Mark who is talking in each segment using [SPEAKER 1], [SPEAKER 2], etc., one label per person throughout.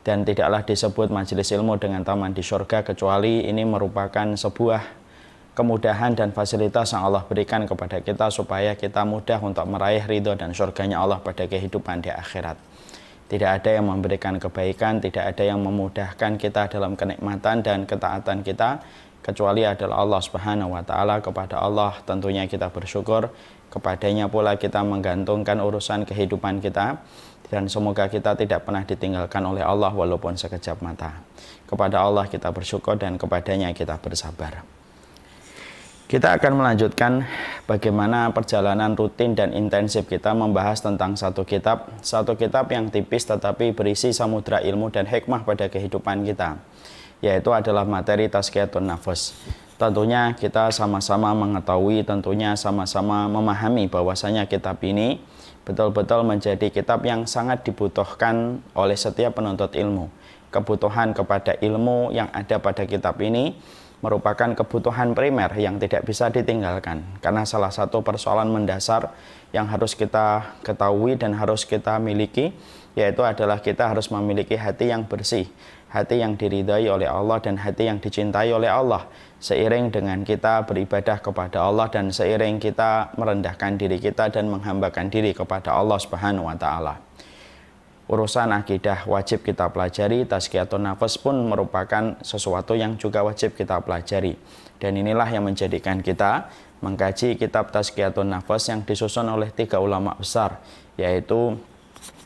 [SPEAKER 1] Dan tidaklah disebut majelis ilmu dengan taman di surga, kecuali ini merupakan sebuah kemudahan dan fasilitas yang Allah berikan kepada kita supaya kita mudah untuk meraih ridho dan surganya Allah pada kehidupan di akhirat. Tidak ada yang memberikan kebaikan, tidak ada yang memudahkan kita dalam kenikmatan dan ketaatan kita, kecuali adalah Allah Subhanahu wa Ta'ala. Kepada Allah tentunya kita bersyukur, kepadanya pula kita menggantungkan urusan kehidupan kita, dan semoga kita tidak pernah ditinggalkan oleh Allah walaupun sekejap mata. Kepada Allah kita bersyukur dan kepadanya kita bersabar. Kita akan melanjutkan bagaimana perjalanan rutin dan intensif kita membahas tentang satu kitab yang tipis tetapi berisi samudra ilmu dan hikmah pada kehidupan kita, yaitu adalah materi Tazkiyatun Nafs. Tentunya kita sama-sama mengetahui, tentunya sama-sama memahami bahwasanya kitab ini betul-betul menjadi kitab yang sangat dibutuhkan oleh setiap penuntut ilmu. Kebutuhan kepada ilmu yang ada pada kitab ini merupakan kebutuhan primer yang tidak bisa ditinggalkan, karena salah satu persoalan mendasar yang harus kita ketahui dan harus kita miliki, yaitu adalah kita harus memiliki hati yang bersih, hati yang diridhai oleh Allah dan hati yang dicintai oleh Allah. Seiring dengan kita beribadah kepada Allah dan seiring kita merendahkan diri kita dan menghambakan diri kepada Allah Subhanahu wa Ta'ala. Urusan akidah wajib kita pelajari, Tazkiyatun Nafs pun merupakan sesuatu yang juga wajib kita pelajari. Dan inilah yang menjadikan kita mengkaji kitab Tazkiyatun Nafs yang disusun oleh 3 ulama besar, yaitu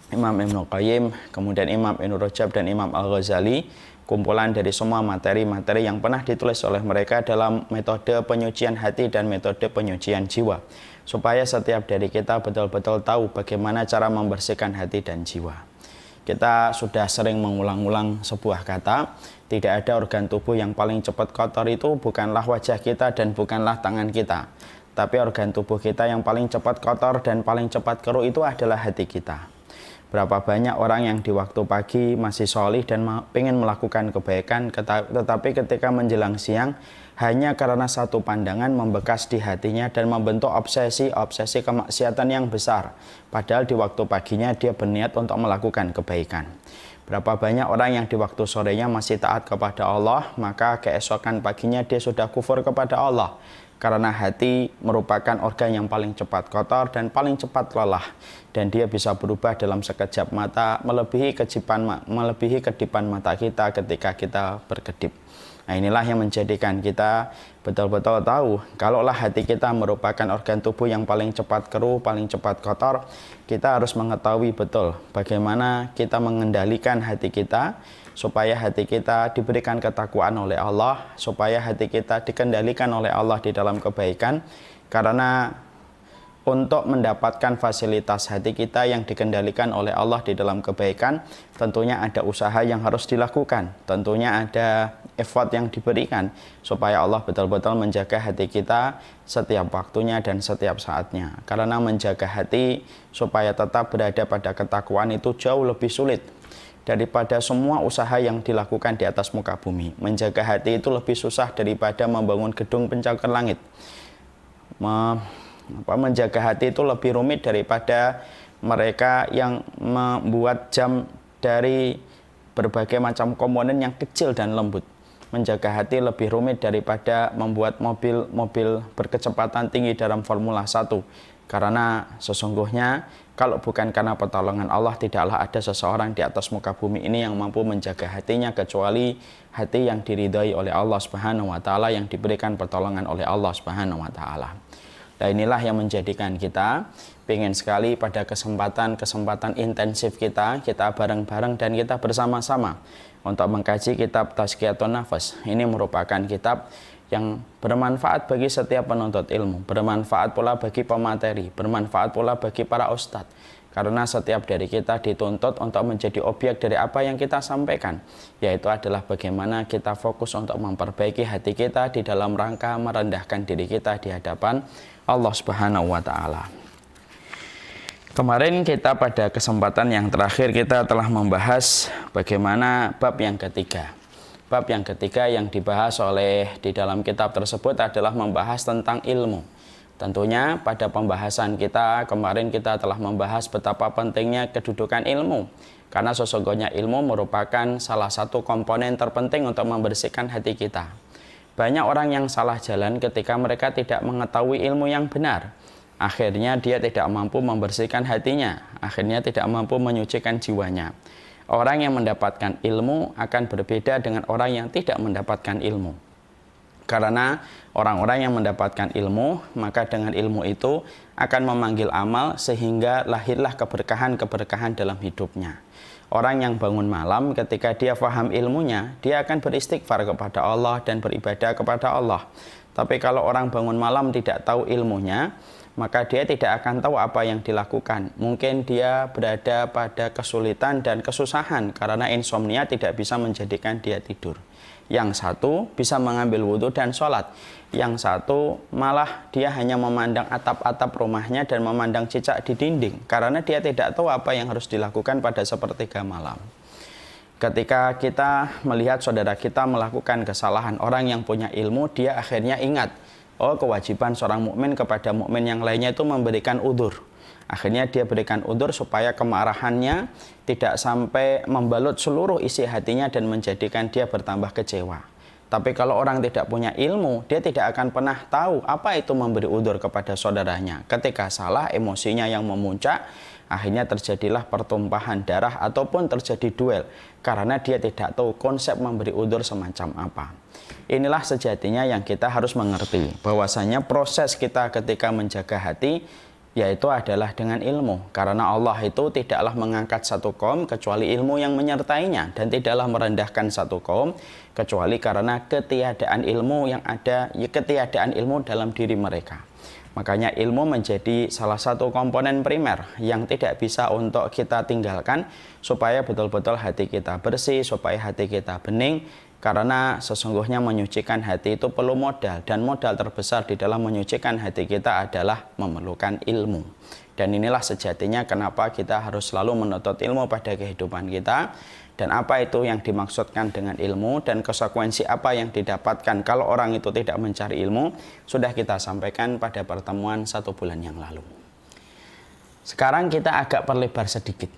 [SPEAKER 1] Imam Ibnu Qayyim, kemudian Imam Ibnu Rajab dan Imam Al-Ghazali, kumpulan dari semua materi-materi yang pernah ditulis oleh mereka dalam metode penyucian hati dan metode penyucian jiwa, supaya setiap dari kita betul-betul tahu bagaimana cara membersihkan hati dan jiwa. Kita sudah sering mengulang-ulang sebuah kata, tidak ada organ tubuh yang paling cepat kotor itu bukanlah wajah kita dan bukanlah tangan kita, tapi organ tubuh kita yang paling cepat kotor dan paling cepat keruh itu adalah hati kita. Berapa banyak orang yang di waktu pagi masih solih dan ingin melakukan kebaikan, tetapi ketika menjelang siang, hanya karena satu pandangan membekas di hatinya dan membentuk obsesi kemaksiatan yang besar. Padahal di waktu paginya dia berniat untuk melakukan kebaikan. Berapa banyak orang yang di waktu sorenya masih taat kepada Allah, maka keesokan paginya dia sudah kufur kepada Allah. Karena hati merupakan organ yang paling cepat kotor dan paling cepat lelah, dan dia bisa berubah dalam sekejap mata, melebihi kedipan mata kita ketika kita berkedip. Nah, inilah yang menjadikan kita betul-betul tahu, kalaulah hati kita merupakan organ tubuh yang paling cepat keruh, paling cepat kotor, kita harus mengetahui betul bagaimana kita mengendalikan hati kita, supaya hati kita diberikan ketakwaan oleh Allah, supaya hati kita dikendalikan oleh Allah di dalam kebaikan. Karena untuk mendapatkan fasilitas hati kita yang dikendalikan oleh Allah di dalam kebaikan, tentunya ada usaha yang harus dilakukan, tentunya ada effort yang diberikan, supaya Allah betul-betul menjaga hati kita setiap waktunya dan setiap saatnya. Karena menjaga hati supaya tetap berada pada ketakwaan itu jauh lebih sulit daripada semua usaha yang dilakukan di atas muka bumi. Menjaga hati itu lebih susah daripada membangun gedung pencakar langit. Menjaga hati itu lebih rumit daripada mereka yang membuat jam dari berbagai macam komponen yang kecil dan lembut. Menjaga hati lebih rumit daripada membuat mobil berkecepatan tinggi dalam Formula 1. Karena sesungguhnya kalau bukan karena pertolongan Allah, tidaklah ada seseorang di atas muka bumi ini yang mampu menjaga hatinya kecuali hati yang diridhai oleh Allah Subhanahu wa Ta'ala, yang diberikan pertolongan oleh Allah Subhanahu wa Ta'ala. Nah, inilah yang menjadikan kita ingin sekali pada kesempatan intensif kita bareng-bareng dan kita bersama-sama untuk mengkaji kitab Tazkiyatun Nafs. Ini merupakan kitab yang bermanfaat bagi setiap penuntut ilmu, bermanfaat pula bagi pemateri, bermanfaat pula bagi para ustadz. Karena setiap dari kita dituntut untuk menjadi objek dari apa yang kita sampaikan, yaitu adalah bagaimana kita fokus untuk memperbaiki hati kita di dalam rangka merendahkan diri kita di hadapan Allah Subhanahu wa Ta'ala. Kemarin kita pada kesempatan yang terakhir kita telah membahas bagaimana bab yang ketiga. Bab yang ketiga yang dibahas di dalam kitab tersebut adalah membahas tentang ilmu. Tentunya pada pembahasan kita kemarin kita telah membahas betapa pentingnya kedudukan ilmu. Karena sesungguhnya ilmu merupakan salah satu komponen terpenting untuk membersihkan hati kita. Banyak orang yang salah jalan ketika mereka tidak mengetahui ilmu yang benar. Akhirnya dia tidak mampu membersihkan hatinya. Akhirnya tidak mampu menyucikan jiwanya. Orang yang mendapatkan ilmu akan berbeda dengan orang yang tidak mendapatkan ilmu. Karena orang-orang yang mendapatkan ilmu, maka dengan ilmu itu akan memanggil amal sehingga lahirlah keberkahan-keberkahan dalam hidupnya. Orang yang bangun malam ketika dia faham ilmunya, dia akan beristighfar kepada Allah dan beribadah kepada Allah. Tapi kalau orang bangun malam tidak tahu ilmunya, maka dia tidak akan tahu apa yang dilakukan. Mungkin dia berada pada kesulitan dan kesusahan karena insomnia tidak bisa menjadikan dia tidur. Yang satu bisa mengambil wudhu dan sholat. Yang satu malah dia hanya memandang atap-atap rumahnya dan memandang cicak di dinding. Karena dia tidak tahu apa yang harus dilakukan pada sepertiga malam. Ketika kita melihat saudara kita melakukan kesalahan, orang yang punya ilmu, dia akhirnya ingat, oh kewajiban seorang mukmin kepada mukmin yang lainnya itu memberikan udzur. Akhirnya dia berikan udzur supaya kemarahannya tidak sampai membalut seluruh isi hatinya dan menjadikan dia bertambah kecewa. Tapi kalau orang tidak punya ilmu, dia tidak akan pernah tahu apa itu memberi udzur kepada saudaranya. Ketika salah, emosinya yang memuncak, akhirnya terjadilah pertumpahan darah ataupun terjadi duel. Karena dia tidak tahu konsep memberi udzur semacam apa. Inilah sejatinya yang kita harus mengerti. Bahwasanya proses kita ketika menjaga hati, yaitu adalah dengan ilmu. Karena Allah itu tidaklah mengangkat satu kaum kecuali ilmu yang menyertainya, dan tidaklah merendahkan satu kaum kecuali karena ketiadaan ilmu yang ada, ketiadaan ilmu dalam diri mereka. Makanya ilmu menjadi salah satu komponen primer yang tidak bisa untuk kita tinggalkan supaya betul-betul hati kita bersih, supaya hati kita bening. Karena sesungguhnya menyucikan hati itu perlu modal, dan modal terbesar di dalam menyucikan hati kita adalah memerlukan ilmu. Dan inilah sejatinya kenapa kita harus selalu menuntut ilmu pada kehidupan kita, dan apa itu yang dimaksudkan dengan ilmu, dan konsekuensi apa yang didapatkan kalau orang itu tidak mencari ilmu, sudah kita sampaikan pada pertemuan 1 bulan yang lalu. Sekarang kita agak perlebar sedikit,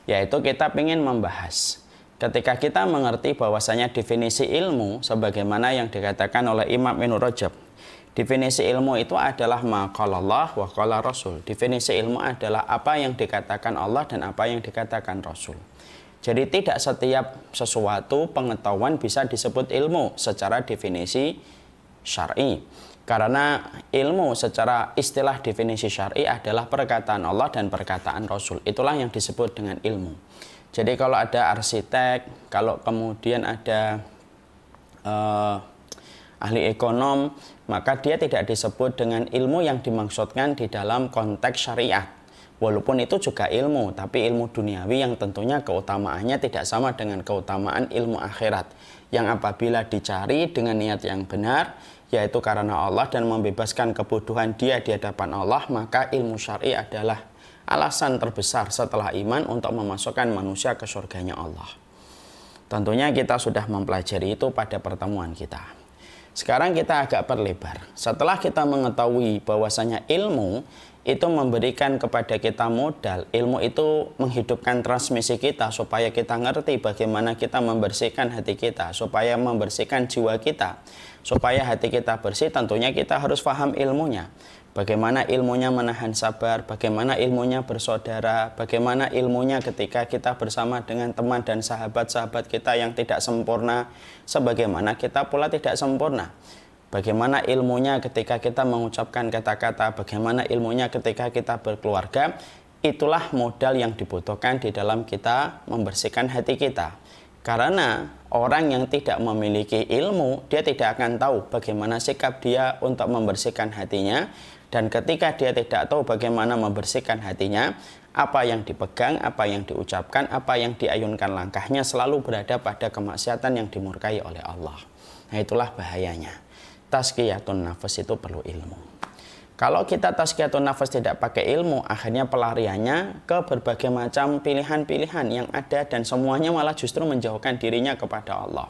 [SPEAKER 1] yaitu kita ingin membahas ketika kita mengerti bahwasanya definisi ilmu sebagaimana yang dikatakan oleh Imam Ibnu Rajab. Definisi ilmu itu adalah ma qala Allah wa qala Rasul. Definisi ilmu adalah apa yang dikatakan Allah dan apa yang dikatakan Rasul. Jadi tidak setiap sesuatu pengetahuan bisa disebut ilmu secara definisi syar'i. Karena ilmu secara istilah definisi syar'i adalah perkataan Allah dan perkataan Rasul. Itulah yang disebut dengan ilmu. Jadi kalau ada arsitek, kalau kemudian ada ahli ekonom, maka dia tidak disebut dengan ilmu yang dimaksudkan di dalam konteks syariat. Walaupun itu juga ilmu, tapi ilmu duniawi yang tentunya keutamaannya tidak sama dengan keutamaan ilmu akhirat. Yang apabila dicari dengan niat yang benar, yaitu karena Allah dan membebaskan kebodohan dia di hadapan Allah, maka ilmu syar'i adalah alasan terbesar setelah iman untuk memasukkan manusia ke surganya Allah. Tentunya kita sudah mempelajari itu pada pertemuan kita. Sekarang kita agak perlebar. Setelah kita mengetahui bahwasanya ilmu itu memberikan kepada kita modal, ilmu itu menghidupkan transmisi kita supaya kita ngerti bagaimana kita membersihkan hati kita, supaya membersihkan jiwa kita, supaya hati kita bersih, tentunya kita harus paham ilmunya. Bagaimana ilmunya menahan sabar, bagaimana ilmunya bersaudara, bagaimana ilmunya ketika kita bersama dengan teman dan sahabat-sahabat kita yang tidak sempurna, sebagaimana kita pula tidak sempurna. Bagaimana ilmunya ketika kita mengucapkan kata-kata, bagaimana ilmunya ketika kita berkeluarga. Itulah modal yang dibutuhkan di dalam kita membersihkan hati kita. Karena orang yang tidak memiliki ilmu, dia tidak akan tahu bagaimana sikap dia untuk membersihkan hatinya. Dan ketika dia tidak tahu bagaimana membersihkan hatinya, apa yang dipegang, apa yang diucapkan, apa yang diayunkan langkahnya selalu berada pada kemaksiatan yang dimurkai oleh Allah. Nah itulah bahayanya. Tazkiyatun nafas itu perlu ilmu. Kalau kita tazkiyatun nafas tidak pakai ilmu, akhirnya pelariannya ke berbagai macam pilihan-pilihan yang ada dan semuanya malah justru menjauhkan dirinya kepada Allah.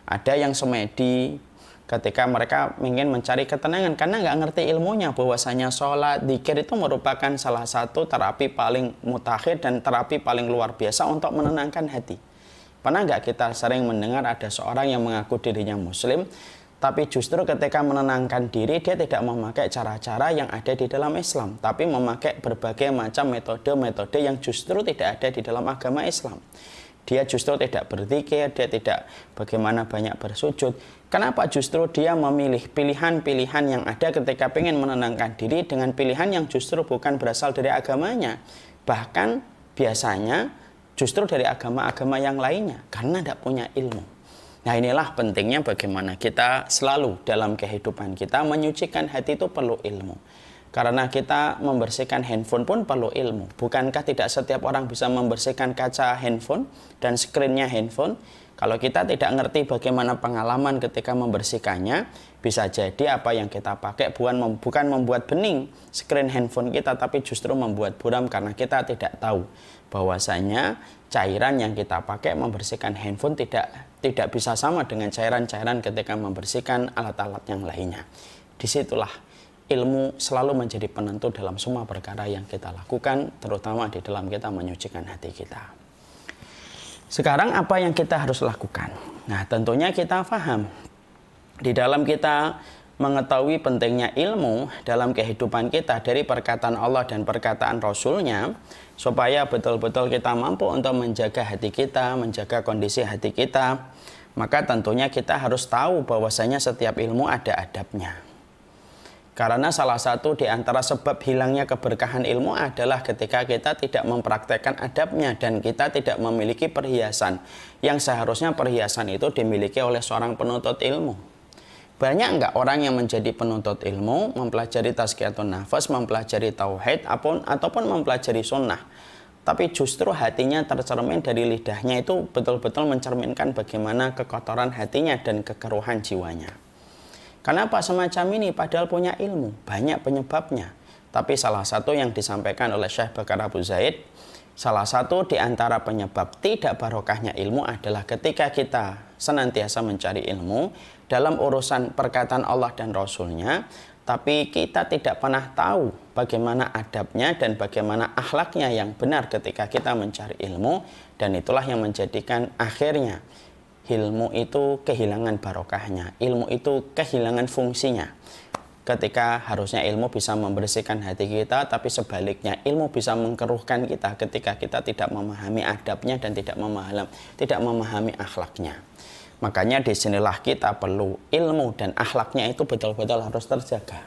[SPEAKER 1] Ada yang semedi, ketika mereka ingin mencari ketenangan karena nggak ngerti ilmunya bahwasanya sholat, dzikir itu merupakan salah satu terapi paling mutakhir dan terapi paling luar biasa untuk menenangkan hati. Pernah nggak kita sering mendengar ada seorang yang mengaku dirinya muslim, tapi justru ketika menenangkan diri dia tidak memakai cara-cara yang ada di dalam Islam, tapi memakai berbagai macam metode-metode yang justru tidak ada di dalam agama Islam. Dia justru tidak berzikir, dia tidak bagaimana banyak bersujud. Kenapa justru dia memilih pilihan-pilihan yang ada ketika ingin menenangkan diri dengan pilihan yang justru bukan berasal dari agamanya. Bahkan biasanya justru dari agama-agama yang lainnya karena tidak punya ilmu. Nah, inilah pentingnya bagaimana kita selalu dalam kehidupan kita menyucikan hati itu perlu ilmu. Karena kita membersihkan handphone pun perlu ilmu. Bukankah tidak setiap orang bisa membersihkan kaca handphone dan skrinnya handphone? Kalau kita tidak ngerti bagaimana pengalaman ketika membersihkannya, bisa jadi apa yang kita pakai bukan membuat bening skrin handphone kita, tapi justru membuat buram karena kita tidak tahu bahwasanya cairan yang kita pakai membersihkan handphone tidak bisa sama dengan cairan-cairan ketika membersihkan alat-alat yang lainnya. Disitulah ilmu selalu menjadi penentu dalam semua perkara yang kita lakukan, terutama di dalam kita menyucikan hati kita. Sekarang apa yang kita harus lakukan? Nah, tentunya kita paham. Di dalam kita mengetahui pentingnya ilmu dalam kehidupan kita dari perkataan Allah dan perkataan Rasul-Nya, supaya betul-betul kita mampu untuk menjaga hati kita, menjaga kondisi hati kita, maka tentunya kita harus tahu bahwasanya setiap ilmu ada adabnya. Karena salah satu di antara sebab hilangnya keberkahan ilmu adalah ketika kita tidak mempraktekkan adabnya dan kita tidak memiliki perhiasan yang seharusnya perhiasan itu dimiliki oleh seorang penuntut ilmu. Banyak enggak orang yang menjadi penuntut ilmu, mempelajari tazkiyatun nafas, mempelajari tauhid, ataupun mempelajari sunnah, tapi justru hatinya tercermin dari lidahnya itu betul-betul mencerminkan bagaimana kekotoran hatinya dan kekeruhan jiwanya. Kenapa semacam ini? Padahal punya ilmu, banyak penyebabnya. Tapi salah satu yang disampaikan oleh Syekh Bakar Abu Zaid, salah satu di antara penyebab tidak barokahnya ilmu adalah ketika kita senantiasa mencari ilmu dalam urusan perkataan Allah dan Rasul-Nya, tapi kita tidak pernah tahu bagaimana adabnya dan bagaimana akhlaknya yang benar ketika kita mencari ilmu, dan itulah yang menjadikan akhirnya ilmu itu kehilangan barokahnya, ilmu itu kehilangan fungsinya. Ketika harusnya ilmu bisa membersihkan hati kita, tapi sebaliknya ilmu bisa mengkeruhkan kita ketika kita tidak memahami adabnya dan tidak memahami akhlaknya. Makanya disinilah kita perlu ilmu dan akhlaknya itu betul-betul harus terjaga.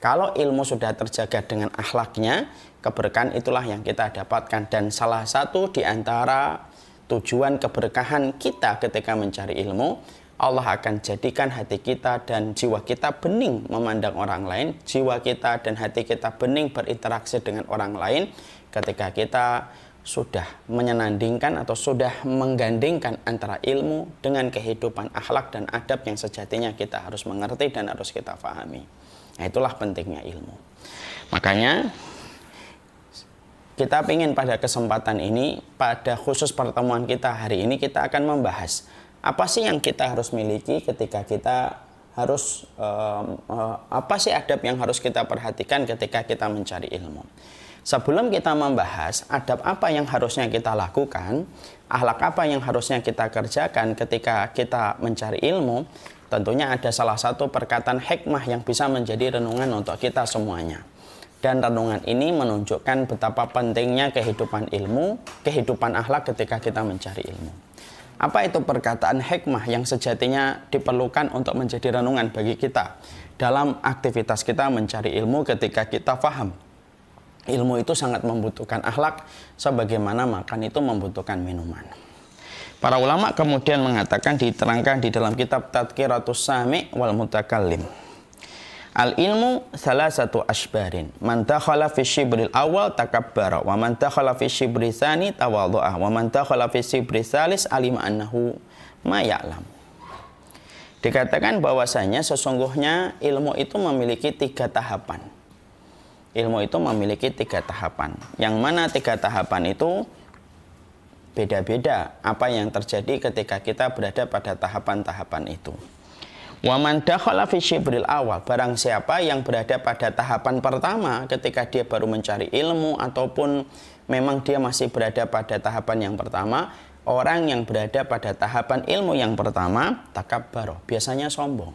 [SPEAKER 1] Kalau ilmu sudah terjaga dengan akhlaknya, keberkahan itulah yang kita dapatkan. Dan salah satu di antara tujuan keberkahan kita ketika mencari ilmu, Allah akan jadikan hati kita dan jiwa kita bening memandang orang lain, jiwa kita dan hati kita bening berinteraksi dengan orang lain ketika kita sudah menyenandingkan atau sudah menggandingkan antara ilmu dengan kehidupan akhlak dan adab yang sejatinya kita harus mengerti dan harus kita pahami. Nah, itulah pentingnya ilmu. Makanya kita ingin pada kesempatan ini, pada khusus pertemuan kita hari ini, kita akan membahas apa sih yang kita harus miliki ketika kita harus, apa sih adab yang harus kita perhatikan ketika kita mencari ilmu. Sebelum kita membahas adab apa yang harusnya kita lakukan, akhlak apa yang harusnya kita kerjakan ketika kita mencari ilmu, tentunya ada salah satu perkataan hikmah yang bisa menjadi renungan untuk kita semuanya. Dan renungan ini menunjukkan betapa pentingnya kehidupan ilmu, kehidupan akhlak ketika kita mencari ilmu. Apa itu perkataan hikmah yang sejatinya diperlukan untuk menjadi renungan bagi kita dalam aktivitas kita mencari ilmu ketika kita paham ilmu itu sangat membutuhkan akhlak sebagaimana makan itu membutuhkan minuman. Para ulama kemudian mengatakan, diterangkan di dalam kitab Tadhkiratus Sami' wal Mutakallim. Al-ilmu salah satu asbarin. Man dakhala fi syibril awal takabbara, wa man dakhala fi syibri tsani tawadhu'a, wa man dakhala fi syibri tsalis alima annahu ma ya'lam. Dikatakan bahwasanya sesungguhnya ilmu itu memiliki 3 tahapan. Ilmu itu memiliki 3 tahapan. Yang mana 3 tahapan itu beda-beda apa yang terjadi ketika kita berada pada tahapan-tahapan itu. Wa man dakhala fi syibril awal, barang siapa yang berada pada tahapan pertama ketika dia baru mencari ilmu ataupun memang dia masih berada pada tahapan yang pertama, orang yang berada pada tahapan ilmu yang pertama takabbar, biasanya sombong.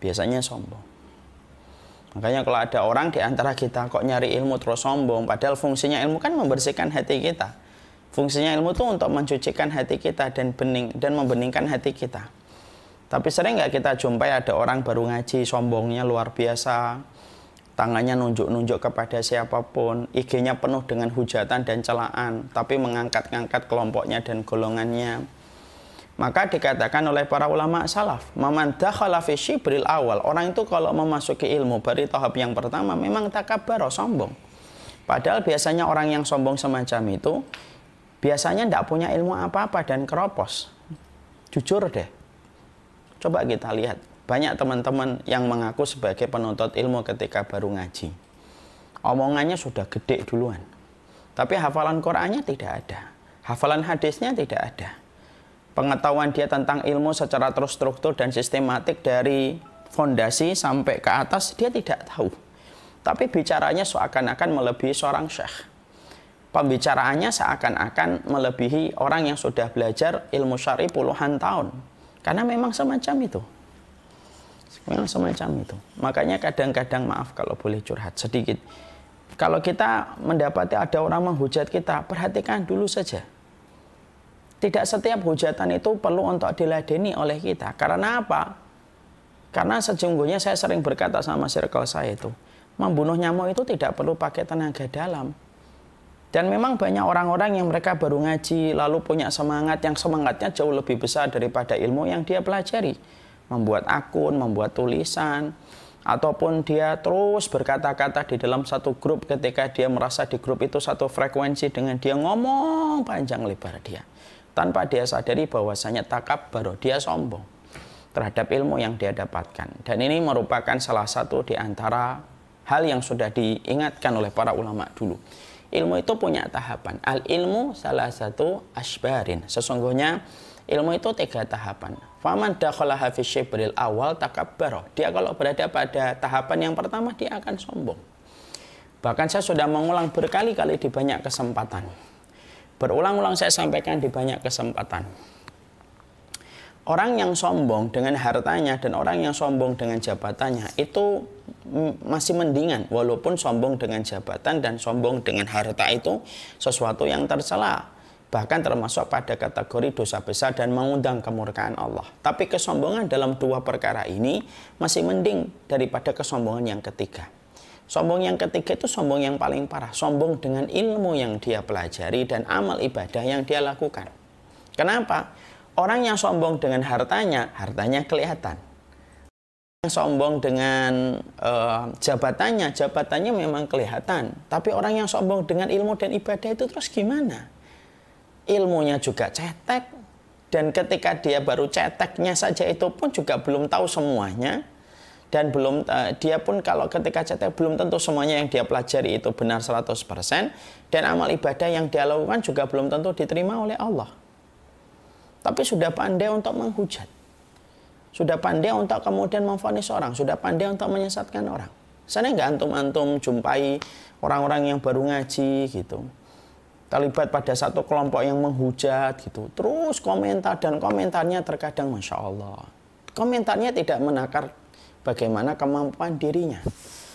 [SPEAKER 1] Biasanya sombong. Makanya kalau ada orang di antara kita kok nyari ilmu terus sombong, padahal fungsinya ilmu kan membersihkan hati kita. Fungsinya ilmu itu untuk mencucikan hati kita dan membeningkan hati kita. Tapi sering nggak kita jumpai ada orang baru ngaji, sombongnya luar biasa, tangannya nunjuk-nunjuk kepada siapapun, IG-nya penuh dengan hujatan dan celaan, tapi mengangkat-ngangkat kelompoknya dan golongannya. Maka dikatakan oleh para ulama salaf, man dakhala fi syibril awal, orang itu kalau memasuki ilmu dari tahap yang pertama memang takabbar, sombong. Padahal biasanya orang yang sombong semacam itu biasanya tidak punya ilmu apa-apa dan keropos. Jujur deh. Coba kita lihat, banyak teman-teman yang mengaku sebagai penuntut ilmu ketika baru ngaji. Omongannya sudah gede duluan. Tapi hafalan Qur'annya tidak ada. Hafalan hadisnya tidak ada. Pengetahuan dia tentang ilmu secara terstruktur dan sistematik dari fondasi sampai ke atas, dia tidak tahu. Tapi bicaranya seakan-akan melebihi seorang syekh. Pembicaraannya seakan-akan melebihi orang yang sudah belajar ilmu syar'i puluhan tahun. Karena memang semacam itu. Memang semacam itu. Makanya kadang-kadang, maaf kalau boleh curhat sedikit. Kalau kita mendapati ada orang menghujat kita, perhatikan dulu saja. Tidak setiap hujatan itu perlu untuk diladeni oleh kita. Karena apa? Karena sejujurnya saya sering berkata sama circle saya itu, membunuh nyamuk itu tidak perlu pakai tenaga dalam. Dan memang banyak orang-orang yang mereka baru ngaji, lalu punya semangat yang semangatnya jauh lebih besar daripada ilmu yang dia pelajari. Membuat akun, membuat tulisan, ataupun dia terus berkata-kata di dalam satu grup ketika dia merasa di grup itu satu frekuensi dengan dia ngomong panjang lebar dia. Tanpa dia sadari bahwasanya takabbar, dia sombong terhadap ilmu yang dia dapatkan. Dan ini merupakan salah satu di antara hal yang sudah diingatkan oleh para ulama dulu. Ilmu itu punya tahapan. Al-ilmu salah satu asbarin. Sesungguhnya ilmu itu 3 tahapan. Faman dakhalaha fi syibril awal takabbar. Dia kalau berada pada tahapan yang pertama dia akan sombong. Bahkan saya sudah mengulang berkali-kali di banyak kesempatan. Berulang-ulang saya sampaikan di banyak kesempatan. Orang yang sombong dengan hartanya dan orang yang sombong dengan jabatannya itu masih mendingan, walaupun sombong dengan jabatan dan sombong dengan harta itu sesuatu yang tercela, bahkan termasuk pada kategori dosa besar dan mengundang kemurkaan Allah. Tapi kesombongan dalam 2 perkara ini masih mending daripada kesombongan yang ketiga. Sombong yang ketiga itu sombong yang paling parah, sombong dengan ilmu yang dia pelajari dan amal ibadah yang dia lakukan. Kenapa? Orang yang sombong dengan hartanya, hartanya kelihatan. Yang sombong dengan jabatannya, jabatannya memang kelihatan. Tapi orang yang sombong dengan ilmu dan ibadah itu terus gimana? Ilmunya juga cetek. Dan ketika dia baru ceteknya saja itu pun juga belum tahu semuanya. Dan dia pun kalau ketika cetek belum tentu semuanya yang dia pelajari itu benar 100%. Dan amal ibadah yang dia lakukan juga belum tentu diterima oleh Allah. Tapi sudah pandai untuk menghujat. Sudah pandai untuk kemudian memvonis orang. Sudah pandai untuk menyesatkan orang. Sana nggak antum-antum jumpai orang-orang yang baru ngaji gitu. Terlibat pada satu kelompok yang menghujat gitu. Terus komentar dan komentarnya terkadang Masya Allah. Komentarnya tidak menakar bagaimana kemampuan dirinya.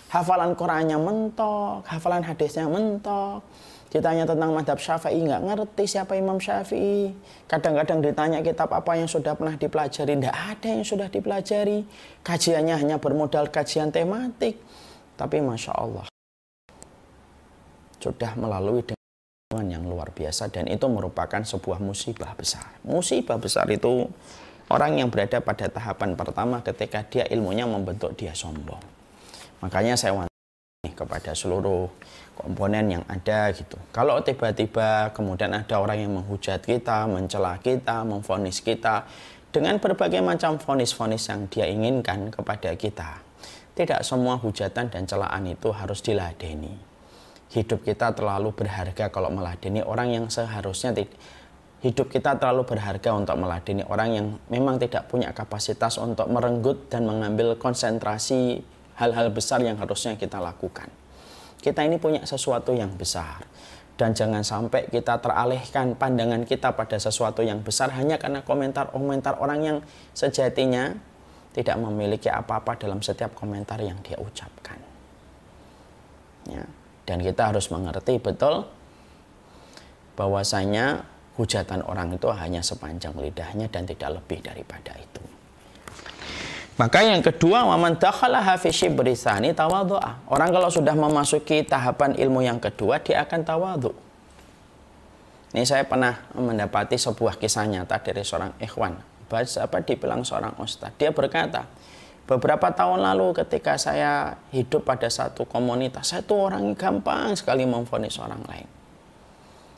[SPEAKER 1] Hafalan Qur'annya mentok, hafalan hadisnya mentok. Ditanya tentang madhab Syafi'i, nggak ngerti siapa Imam Syafi'i. Kadang-kadang ditanya kitab apa yang sudah pernah dipelajari, nggak ada yang sudah dipelajari. Kajiannya hanya bermodal kajian tematik. Tapi Masya Allah, sudah melalui dengan yang luar biasa. Dan itu merupakan sebuah musibah besar. Musibah besar itu orang yang berada pada tahapan pertama ketika dia ilmunya membentuk dia sombong. Makanya saya wanti kepada seluruh komponen yang ada gitu. Kalau tiba-tiba kemudian ada orang yang menghujat kita, mencela kita, memvonis kita dengan berbagai macam vonis-vonis yang dia inginkan kepada kita. Tidak semua hujatan dan celaan itu harus diladeni. Hidup kita terlalu berharga kalau meladeni orang yang seharusnya hidup kita terlalu berharga untuk meladeni orang yang memang tidak punya kapasitas untuk merenggut dan mengambil konsentrasi hal-hal besar yang harusnya kita lakukan. Kita ini punya sesuatu yang besar. Dan jangan sampai kita teralihkan pandangan kita pada sesuatu yang besar hanya karena komentar-komentar orang yang sejatinya tidak memiliki apa-apa dalam setiap komentar yang dia ucapkan. Ya. Dan kita harus mengerti betul bahwasanya hujatan orang itu hanya sepanjang lidahnya dan tidak lebih daripada itu. Maka yang kedua, waman dakhalaha fi shibri tsani tawadhu'a. Orang kalau sudah memasuki tahapan ilmu yang kedua, dia akan tawadhu. Ini saya pernah mendapati sebuah kisah nyata dari seorang ikhwan. Dibilang seorang ustadz. Dia berkata, beberapa tahun lalu ketika saya hidup pada satu komunitas, saya tuh orang gampang sekali memvonis orang lain.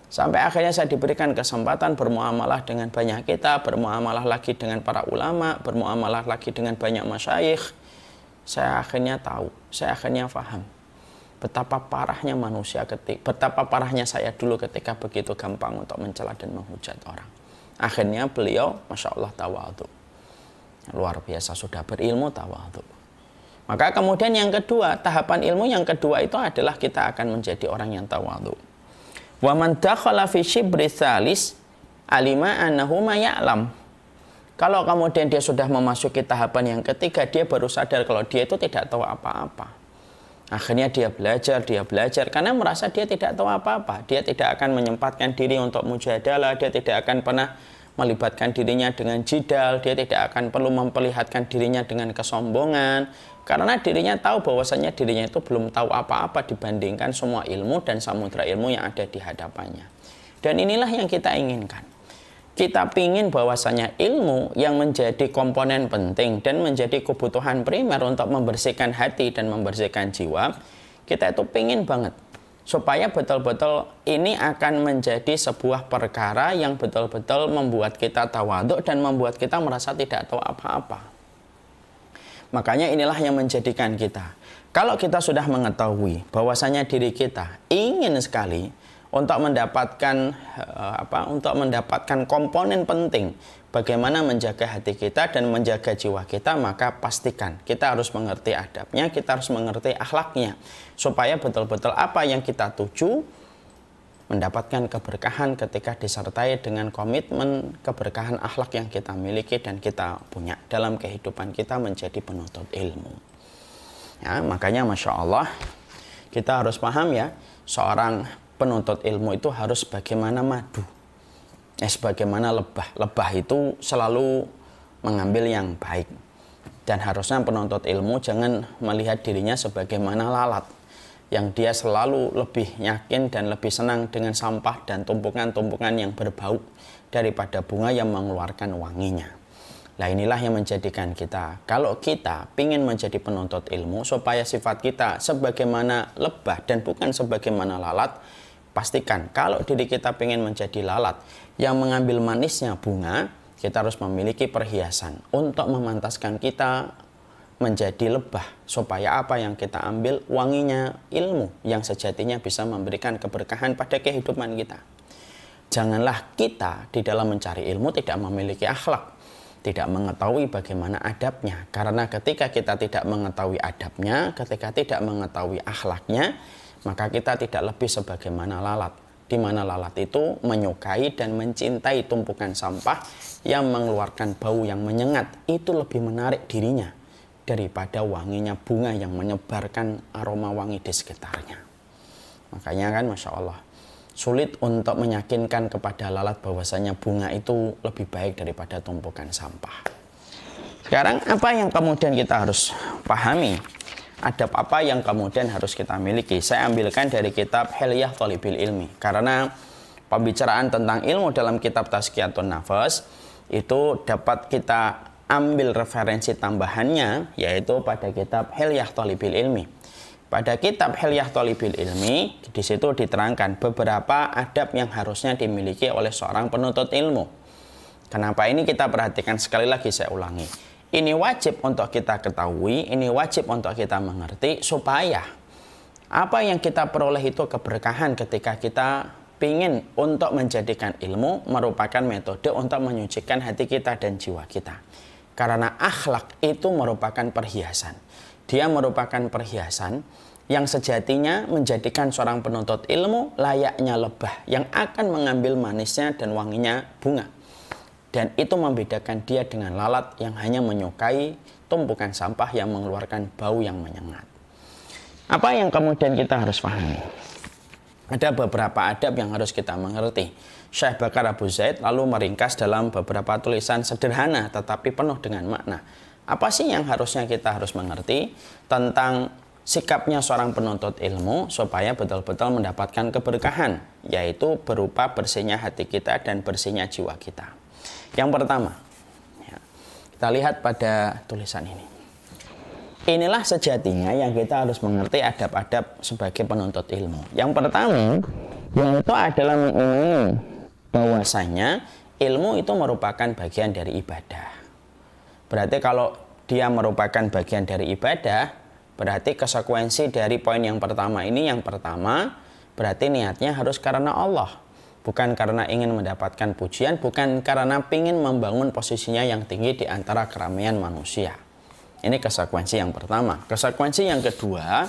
[SPEAKER 1] Sampai akhirnya saya diberikan kesempatan bermuamalah dengan banyak kita, bermuamalah lagi dengan para ulama, bermuamalah lagi dengan banyak masyayikh. Saya akhirnya tahu, saya akhirnya paham betapa parahnya manusia betapa parahnya saya dulu ketika begitu gampang untuk mencela dan menghujat orang. Akhirnya beliau, Masya Allah, tawadhu. Luar biasa, sudah berilmu, tawadhu. Maka kemudian yang kedua, tahapan ilmu yang kedua itu adalah kita akan menjadi orang yang tawadhu. Wa man dakhala fi shibri tsalis alima annahu ma ya'lam. Kalau kemudian dia sudah memasuki tahapan yang ketiga, dia baru sadar kalau dia itu tidak tahu apa-apa. Akhirnya dia belajar karena merasa dia tidak tahu apa-apa. Dia tidak akan menyempatkan diri untuk mujadalah, dia tidak akan pernah melibatkan dirinya dengan jidal, dia tidak akan perlu memperlihatkan dirinya dengan kesombongan. Karena dirinya tahu bahwasanya dirinya itu belum tahu apa-apa dibandingkan semua ilmu dan samudra ilmu yang ada di hadapannya. Dan inilah yang kita inginkan. Kita ingin bahwasanya ilmu yang menjadi komponen penting dan menjadi kebutuhan primer untuk membersihkan hati dan membersihkan jiwa, kita itu ingin banget supaya betul-betul ini akan menjadi sebuah perkara yang betul-betul membuat kita tawadhu dan membuat kita merasa tidak tahu apa-apa. Makanya inilah yang menjadikan kita, kalau kita sudah mengetahui bahwasanya diri kita ingin sekali untuk mendapatkan komponen penting bagaimana menjaga hati kita dan menjaga jiwa kita, maka pastikan kita harus mengerti adabnya, kita harus mengerti akhlaknya, supaya betul-betul apa yang kita tuju mendapatkan keberkahan ketika disertai dengan komitmen keberkahan akhlak yang kita miliki dan kita punya dalam kehidupan kita menjadi penuntut ilmu. Ya, makanya Masya Allah kita harus paham ya, seorang penuntut ilmu itu harus bagaimana madu, sebagaimana lebah. Lebah itu selalu mengambil yang baik. Dan harusnya penuntut ilmu jangan melihat dirinya sebagaimana lalat, yang dia selalu lebih yakin dan lebih senang dengan sampah dan tumpukan-tumpukan yang berbau daripada bunga yang mengeluarkan wanginya. Nah, inilah yang menjadikan kita, kalau kita ingin menjadi penuntut ilmu supaya sifat kita sebagaimana lebah dan bukan sebagaimana lalat, pastikan kalau diri kita ingin menjadi lalat yang mengambil manisnya bunga, kita harus memiliki perhiasan untuk memantaskan kita menjadi lebah, supaya apa yang kita ambil wanginya ilmu yang sejatinya bisa memberikan keberkahan pada kehidupan kita. Janganlah kita di dalam mencari ilmu tidak memiliki akhlak, tidak mengetahui bagaimana adabnya. Karena ketika kita tidak mengetahui adabnya, ketika tidak mengetahui akhlaknya, maka kita tidak lebih sebagaimana lalat, di mana lalat itu menyukai dan mencintai tumpukan sampah yang mengeluarkan bau yang menyengat. Itu lebih menarik dirinya daripada wanginya bunga yang menyebarkan aroma wangi di sekitarnya. Makanya kan Masya Allah, sulit untuk meyakinkan kepada lalat bahwasanya bunga itu lebih baik daripada tumpukan sampah. Sekarang apa yang kemudian kita harus pahami? Adab apa yang kemudian harus kita miliki? Saya ambilkan dari kitab Hilyah Thalibil Ilmi. Karena pembicaraan tentang ilmu dalam kitab Tazkiyatun Nafas itu dapat kita ambil referensi tambahannya, yaitu pada kitab Hilyah Thalibil Ilmi. Pada kitab Hilyah Thalibil Ilmi, di situ diterangkan beberapa adab yang harusnya dimiliki oleh seorang penuntut ilmu. Kenapa ini kita perhatikan? Sekali lagi saya ulangi. Ini wajib untuk kita ketahui, ini wajib untuk kita mengerti, supaya apa yang kita peroleh itu keberkahan ketika kita pingin untuk menjadikan ilmu merupakan metode untuk menyucikan hati kita dan jiwa kita. Karena akhlak itu merupakan perhiasan. Dia merupakan perhiasan yang sejatinya menjadikan seorang penuntut ilmu layaknya lebah yang akan mengambil manisnya dan wanginya bunga. Dan itu membedakan dia dengan lalat yang hanya menyukai tumpukan sampah yang mengeluarkan bau yang menyengat. Apa yang kemudian kita harus pahami? Ada beberapa adab yang harus kita mengerti. Syekh Bakar Abu Zaid lalu meringkas dalam beberapa tulisan sederhana tetapi penuh dengan makna. Apa sih yang harusnya kita harus mengerti tentang sikapnya seorang penuntut ilmu supaya betul-betul mendapatkan keberkahan, yaitu berupa bersihnya hati kita dan bersihnya jiwa kita. Yang pertama, kita lihat pada tulisan ini. Inilah sejatinya yang kita harus mengerti adab-adab sebagai penuntut ilmu. Yang pertama, yaitu adalah mengimani bahwasanya ilmu itu merupakan bagian dari ibadah. Berarti kalau dia merupakan bagian dari ibadah, berarti konsekuensi dari poin yang pertama ini, yang pertama, berarti niatnya harus karena Allah. Bukan karena ingin mendapatkan pujian, bukan karena ingin membangun posisinya yang tinggi di antara keramaian manusia. Ini konsekuensi yang pertama. Konsekuensi yang kedua,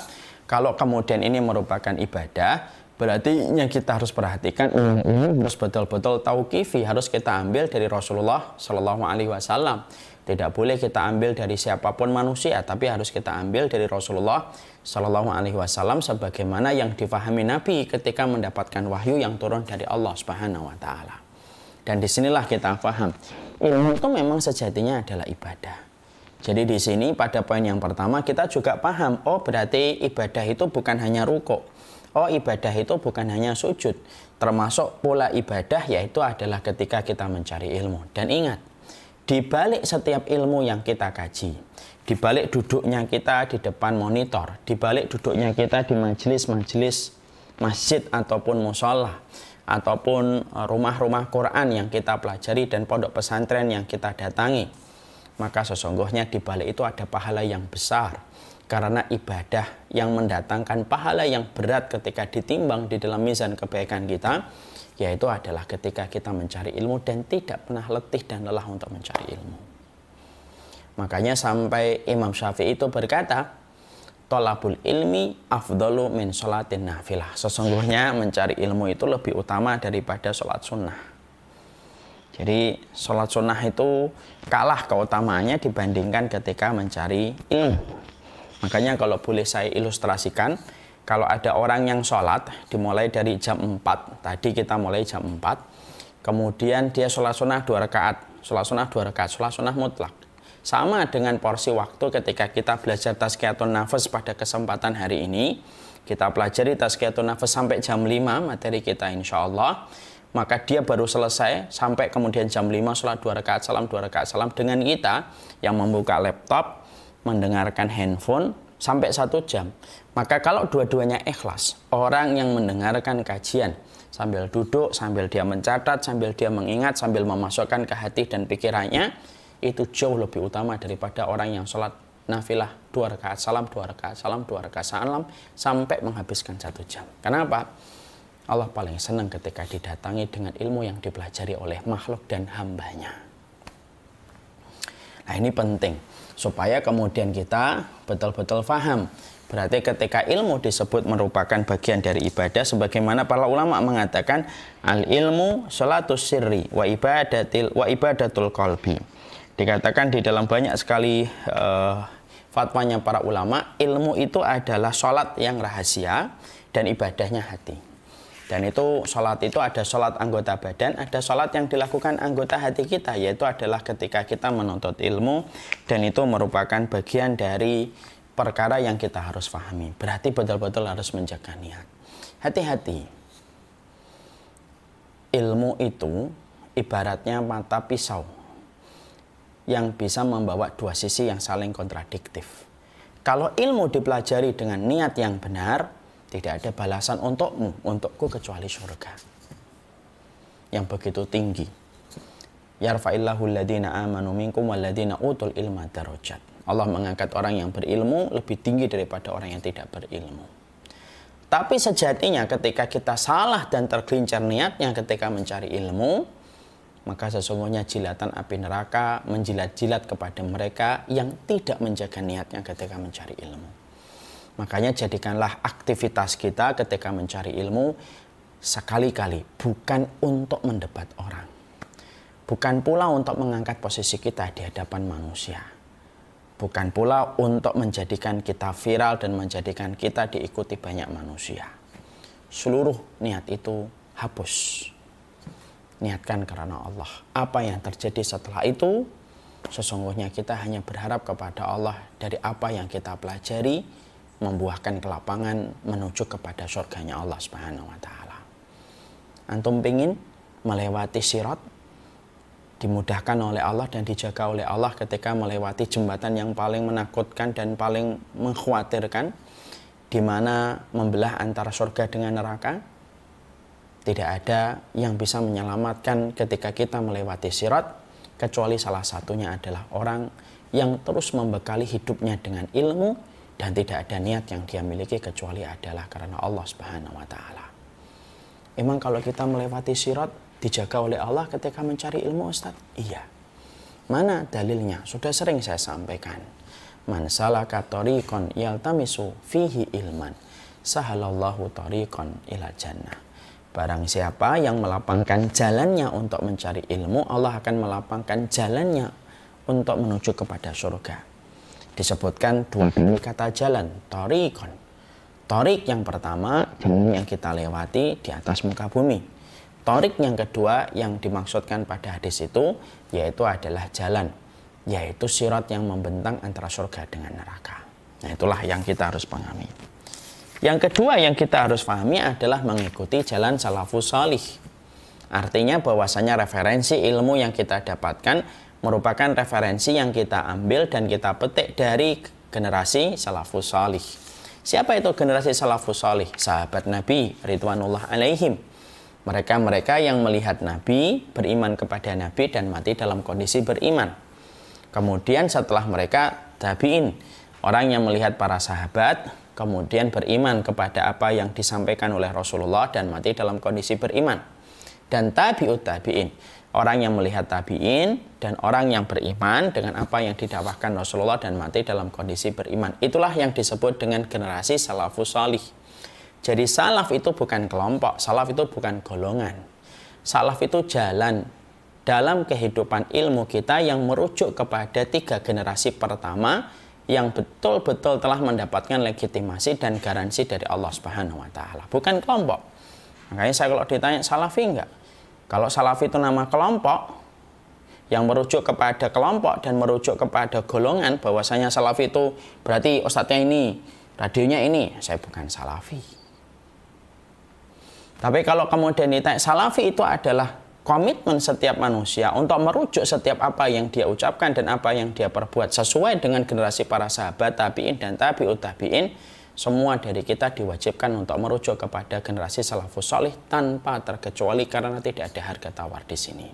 [SPEAKER 1] kalau kemudian ini merupakan ibadah, berarti yang kita harus perhatikan ini harus betul-betul tauqifi, harus kita ambil dari Rasulullah Shallallahu Alaihi Wasallam. Tidak boleh kita ambil dari siapapun manusia, tapi harus kita ambil dari Rasulullah Shallallahu Alaihi Wasallam sebagaimana yang difahami Nabi ketika mendapatkan wahyu yang turun dari Allah Subhanahu Wa Taala. Dan disinilah kita paham ilmu itu memang sejatinya adalah ibadah. Jadi di sini pada poin yang pertama kita juga paham, oh berarti ibadah itu bukan hanya rukuk, oh ibadah itu bukan hanya sujud, termasuk pola ibadah yaitu adalah ketika kita mencari ilmu. Dan ingat, di balik setiap ilmu yang kita kaji, di balik duduknya kita di depan monitor, di balik duduknya kita di majelis-majelis masjid ataupun mushola, ataupun rumah-rumah Quran yang kita pelajari dan pondok pesantren yang kita datangi, maka sesungguhnya di balik itu ada pahala yang besar. Karena ibadah yang mendatangkan pahala yang berat ketika ditimbang di dalam mizan kebaikan kita, yaitu adalah ketika kita mencari ilmu dan tidak pernah letih dan lelah untuk mencari ilmu. Makanya sampai Imam Syafi'i itu berkata, tolabul ilmi afdalu min sholatin nafilah. Sesungguhnya mencari ilmu itu lebih utama daripada sholat sunnah. Jadi sholat sunnah itu kalah keutamaannya dibandingkan ketika mencari ilmu. Makanya kalau boleh saya ilustrasikan, kalau ada orang yang sholat dimulai dari jam 4, tadi kita mulai jam 4, kemudian dia sholat sunnah 2 rakaat, sholat sunnah 2 rakaat, sholat sunnah mutlak. Sama dengan porsi waktu ketika kita belajar tazkiyatun nafas pada kesempatan hari ini, kita pelajari tazkiyatun nafas sampai jam 5 materi kita insya Allah. Maka dia baru selesai sampai kemudian jam 5 sholat 2 rakaat salam, 2 rakaat salam dengan kita yang membuka laptop, mendengarkan handphone sampai 1 jam. Maka kalau dua-duanya ikhlas, orang yang mendengarkan kajian sambil duduk, sambil dia mencatat, sambil dia mengingat, sambil memasukkan ke hati dan pikirannya, itu jauh lebih utama daripada orang yang sholat nafilah 2 rakaat salam, 2 rakaat salam, 2 rakaat salam sampai menghabiskan 1 jam. Kenapa? Allah paling senang ketika didatangi dengan ilmu yang dipelajari oleh makhluk dan hambanya. Nah ini penting, supaya kemudian kita betul-betul paham. Berarti ketika ilmu disebut merupakan bagian dari ibadah, sebagaimana para ulama mengatakan, al-ilmu sholatus sirri wa ibadatul qalbi. Dikatakan di dalam banyak sekali fatwanya para ulama, ilmu itu adalah sholat yang rahasia dan ibadahnya hati. Dan itu sholat itu ada sholat anggota badan, ada sholat yang dilakukan anggota hati kita, yaitu adalah ketika kita menuntut ilmu, dan itu merupakan bagian dari perkara yang kita harus pahami. Berarti betul-betul harus menjaga niat. Hati-hati. Ilmu itu ibaratnya mata pisau yang bisa membawa dua sisi yang saling kontradiktif. Kalau ilmu dipelajari dengan niat yang benar, tidak ada balasan untukku kecuali surga yang begitu tinggi. Yarfa'illahu alladhina amanu minkum walladhina utul ilma darajat. Allah mengangkat orang yang berilmu lebih tinggi daripada orang yang tidak berilmu. Tapi sejatinya ketika kita salah dan tergelincir niatnya ketika mencari ilmu, maka sesungguhnya jilatan api neraka menjilat-jilat kepada mereka yang tidak menjaga niatnya ketika mencari ilmu. Makanya jadikanlah aktivitas kita ketika mencari ilmu sekali-kali bukan untuk mendebat orang. Bukan pula untuk mengangkat posisi kita di hadapan manusia. Bukan pula untuk menjadikan kita viral dan menjadikan kita diikuti banyak manusia. Seluruh niat itu hapus. Niatkan karena Allah. Apa yang terjadi setelah itu, sesungguhnya kita hanya berharap kepada Allah dari apa yang kita pelajari, membuahkan kelapangan menuju kepada surganya Allah Subhanahu wa Ta'ala. Antum pingin melewati sirat, dimudahkan oleh Allah dan dijaga oleh Allah ketika melewati jembatan yang paling menakutkan dan paling mengkhawatirkan, di mana membelah antara surga dengan neraka. Tidak ada yang bisa menyelamatkan ketika kita melewati sirat, kecuali salah satunya adalah orang yang terus membekali hidupnya dengan ilmu dan tidak ada niat yang dia miliki kecuali adalah karena Allah Subhanahu wa Ta'ala. Emang kalau kita melewati sirat dijaga oleh Allah ketika mencari ilmu, Ustaz? Iya. Mana dalilnya? Sudah sering saya sampaikan. Man salaka tariqan yaltamisu fihi ilman, sahalallahu tariqan ila jannah. Barang siapa yang melapangkan jalannya untuk mencari ilmu, Allah akan melapangkan jalannya untuk menuju kepada surga. Disebutkan dua kata jalan, tariqan. Tariq yang pertama, jalan yang kita lewati di atas muka bumi. Tariq yang kedua yang dimaksudkan pada hadis itu yaitu adalah jalan, yaitu sirat yang membentang antara surga dengan neraka. Nah, itulah yang kita harus pahami. Yang kedua yang kita harus pahami adalah mengikuti jalan salafus salih. Artinya bahwasanya referensi ilmu yang kita dapatkan merupakan referensi yang kita ambil dan kita petik dari generasi salafus salih. Siapa itu generasi salafus salih? Sahabat Nabi ridwanullah alaihim. Mereka-mereka yang melihat Nabi, beriman kepada Nabi dan mati dalam kondisi beriman. Kemudian setelah mereka tabi'in, orang yang melihat para sahabat, kemudian beriman kepada apa yang disampaikan oleh Rasulullah dan mati dalam kondisi beriman. Dan tabi'ut tabi'in, orang yang melihat tabi'in dan orang yang beriman dengan apa yang didakwahkan Rasulullah dan mati dalam kondisi beriman. Itulah yang disebut dengan generasi salafus salih. Jadi salaf itu bukan kelompok, salaf itu bukan golongan. Salaf itu jalan dalam kehidupan ilmu kita yang merujuk kepada 3 generasi pertama yang betul-betul telah mendapatkan legitimasi dan garansi dari Allah Subhanahu wa Ta'ala. Bukan kelompok. Makanya saya kalau ditanya salafi enggak? Kalau salafi itu nama kelompok yang merujuk kepada kelompok dan merujuk kepada golongan, bahwasanya salafi itu berarti ustadznya ini, radionya ini, saya bukan salafi. Tapi kalau kemudian ditanya, salafi itu adalah komitmen setiap manusia untuk merujuk setiap apa yang dia ucapkan dan apa yang dia perbuat sesuai dengan generasi para sahabat, tabi'in dan tabi'ut tabi'in. Semua dari kita diwajibkan untuk merujuk kepada generasi salafus salih tanpa terkecuali karena tidak ada harga tawar di sini.